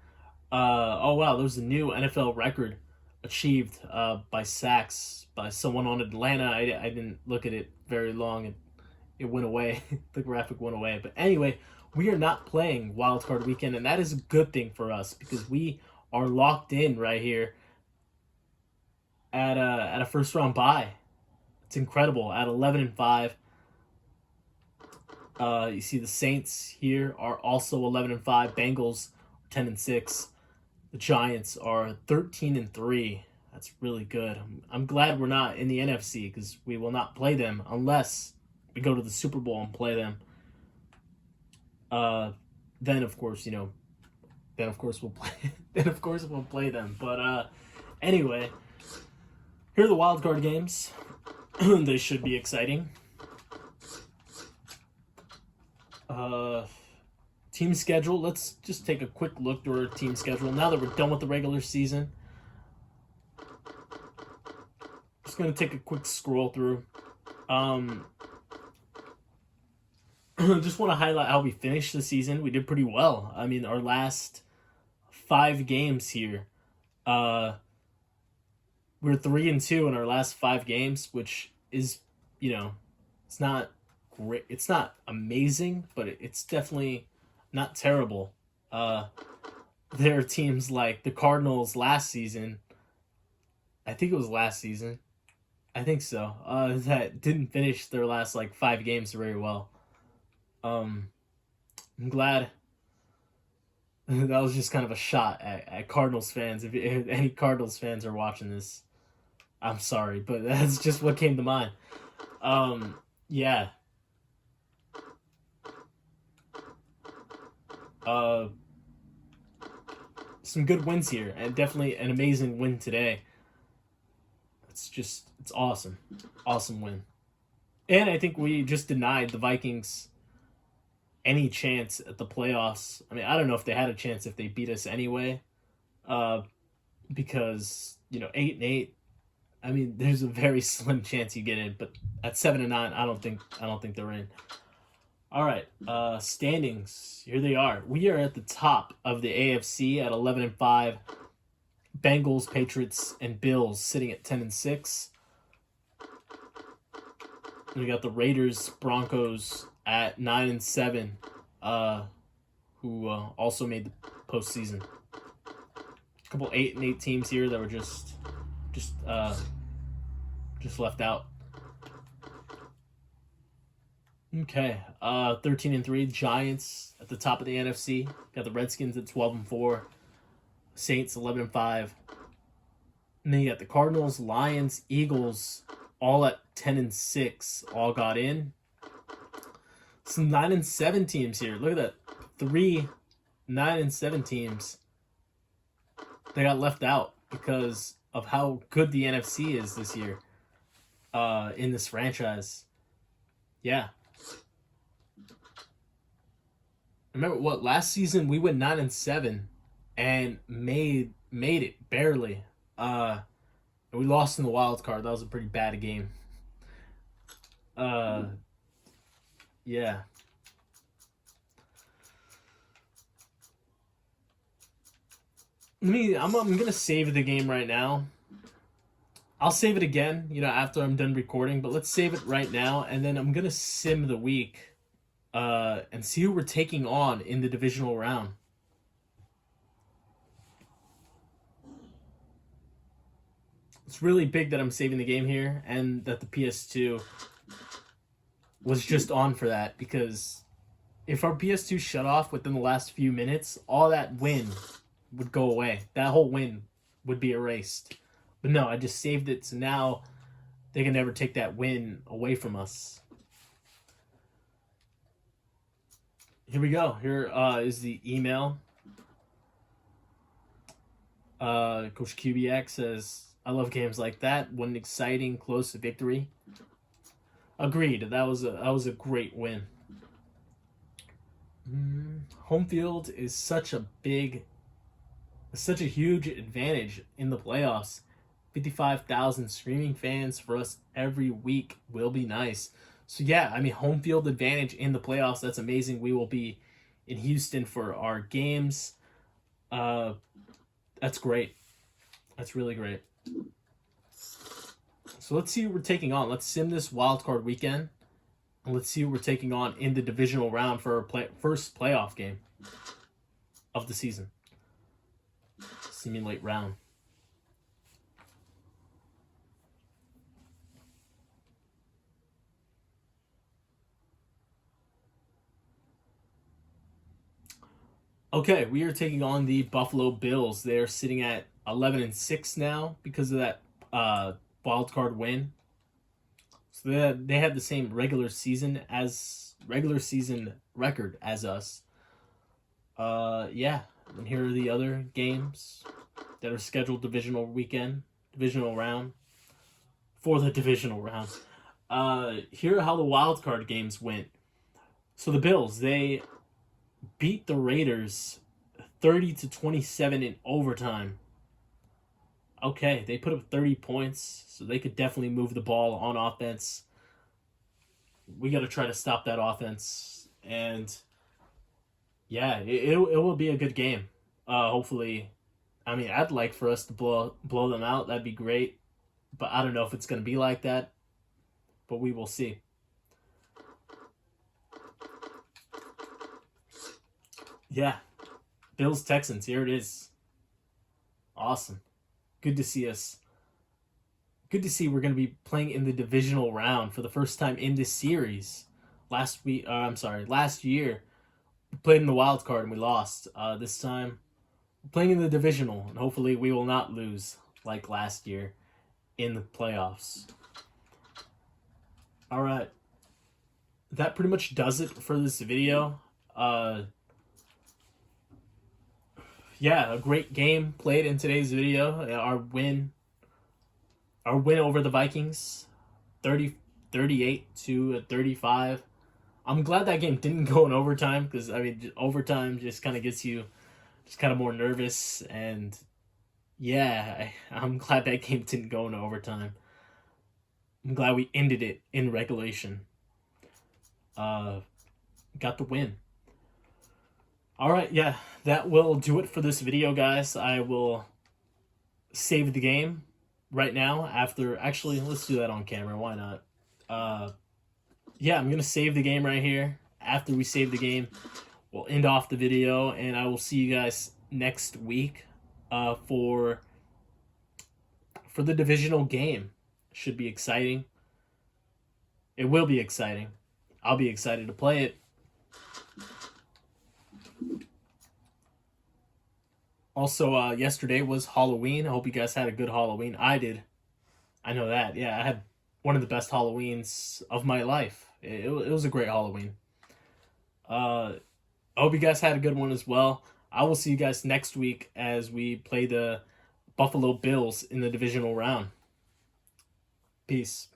Oh wow, there's a new NFL record achieved by sacks by someone on Atlanta. I didn't look at it very long and it went away. The graphic went away. But anyway, we are not playing wildcard weekend, and that is a good thing for us because we are locked in right here at a first round bye. It's incredible at 11-5. You see the Saints here are also 11-5. Bengals 10-6. The Giants are 13-3. That's really good. I'm glad we're not in the NFC because we will not play them unless we go to the Super Bowl and play them. Then of course we'll play. Then of course we'll play them. But anyway, here are the wild card games. They should be exciting. Team schedule. Let's just take a quick look through our team schedule now that we're done with the regular season. Just gonna take a quick scroll through. Just want to highlight how we finished the season. We did pretty well. I mean, our last 5 games here, we're 3-2 in our last 5 games, which is, it's not great. It's not amazing, but it's definitely not terrible. There are teams like the Cardinals last season. I think it was last season. I think so. That didn't finish their last 5 games very well. I'm glad. That was just kind of a shot at Cardinals fans. If any Cardinals fans are watching this, I'm sorry, but that's just what came to mind. Yeah. Some good wins here, and definitely an amazing win today. It's awesome. Awesome win. And I think we just denied the Vikings any chance at the playoffs. I mean, I don't know if they had a chance if they beat us anyway, because 8-8. I mean, there's a very slim chance you get in, but at 7-9, I don't think they're in. All right, standings. Here they are. We are at the top of the AFC at 11-5. Bengals, Patriots, and Bills sitting at 10-6. We got the Raiders, Broncos at 9-7, who also made the postseason. A couple 8-8 teams here that were just left out. Okay, 13-3. Giants at the top of the NFC. Got the Redskins at 12-4. Saints 11-5. And then you got the Cardinals, Lions, Eagles, all at 10-6. All got in. Some 9-7 teams here. Look at that. 3 9-7 teams. They got left out because of how good the NFC is this year. In this franchise. Yeah. Remember what? Last season we went 9-7 and made it barely. We lost in the wild card. That was a pretty bad game. Yeah. I'm gonna save the game right now. I'll save it again, after I'm done recording, but let's save it right now, and then I'm gonna sim the week, and see who we're taking on in the divisional round. It's really big that I'm saving the game here, and that the PS2 was just on for that, because if our PS2 shut off within the last few minutes, all that win would go away. That whole win would be erased. But no, I just saved it, so now they can never take that win away from us. Here we go. Here is the email. Coach QBX says, I love games like that. What an exciting, close victory. Agreed. That was a great win. Home field is such a huge advantage in the playoffs. 55,000 streaming fans for us every week will be nice. So yeah, I mean, home field advantage in the playoffs, that's amazing. We will be in Houston for our games. That's great. That's really great. So let's see who we're taking on. Let's sim this wildcard weekend. And let's see who we're taking on in the divisional round for our first playoff game of the season. Simulate round. Okay, we are taking on the Buffalo Bills. They're sitting at 11-6 now because of that wild card win. So they had the same regular season record as us. Yeah, and here are the other games that are scheduled divisional round. Here are how the wild card games went. So the Bills, they beat the Raiders 30-27 in overtime. Okay, they put up 30 points, so they could definitely move the ball on offense. We got to try to stop that offense, and yeah, it will be a good game. Hopefully, I mean, I'd like for us to blow them out. That'd be great, but I don't know if it's going to be like that, but we will see. Yeah, Bills Texans, here it is. Awesome. Good to see us. Good to see we're going to be playing in the divisional round for the first time in this series. Last year, we played in the wild card and we lost. This time, we're playing in the divisional, and hopefully we will not lose like last year in the playoffs. All right. That pretty much does it for this video. Yeah, a great game played in today's video. Our win over the Vikings, 38-35. I'm glad that game didn't go in overtime because, I mean, overtime just kind of gets you just kind of more nervous, and Yeah, I'm glad that game didn't go into overtime. I'm glad we ended it in regulation. Got the win. All right, yeah, that will do it for this video, guys. I will save the game right now after. Actually, let's do that on camera. Why not? Yeah, I'm gonna save the game right here. After we save the game, we'll end off the video, and I will see you guys next week for the divisional game. Should be exciting. It will be exciting. I'll be excited to play it. Also, yesterday was Halloween. I hope you guys had a good Halloween. I did. I know that. Yeah, I had one of the best Halloweens of my life. It was a great Halloween. I hope you guys had a good one as well. I will see you guys next week as we play the Buffalo Bills in the divisional round. Peace.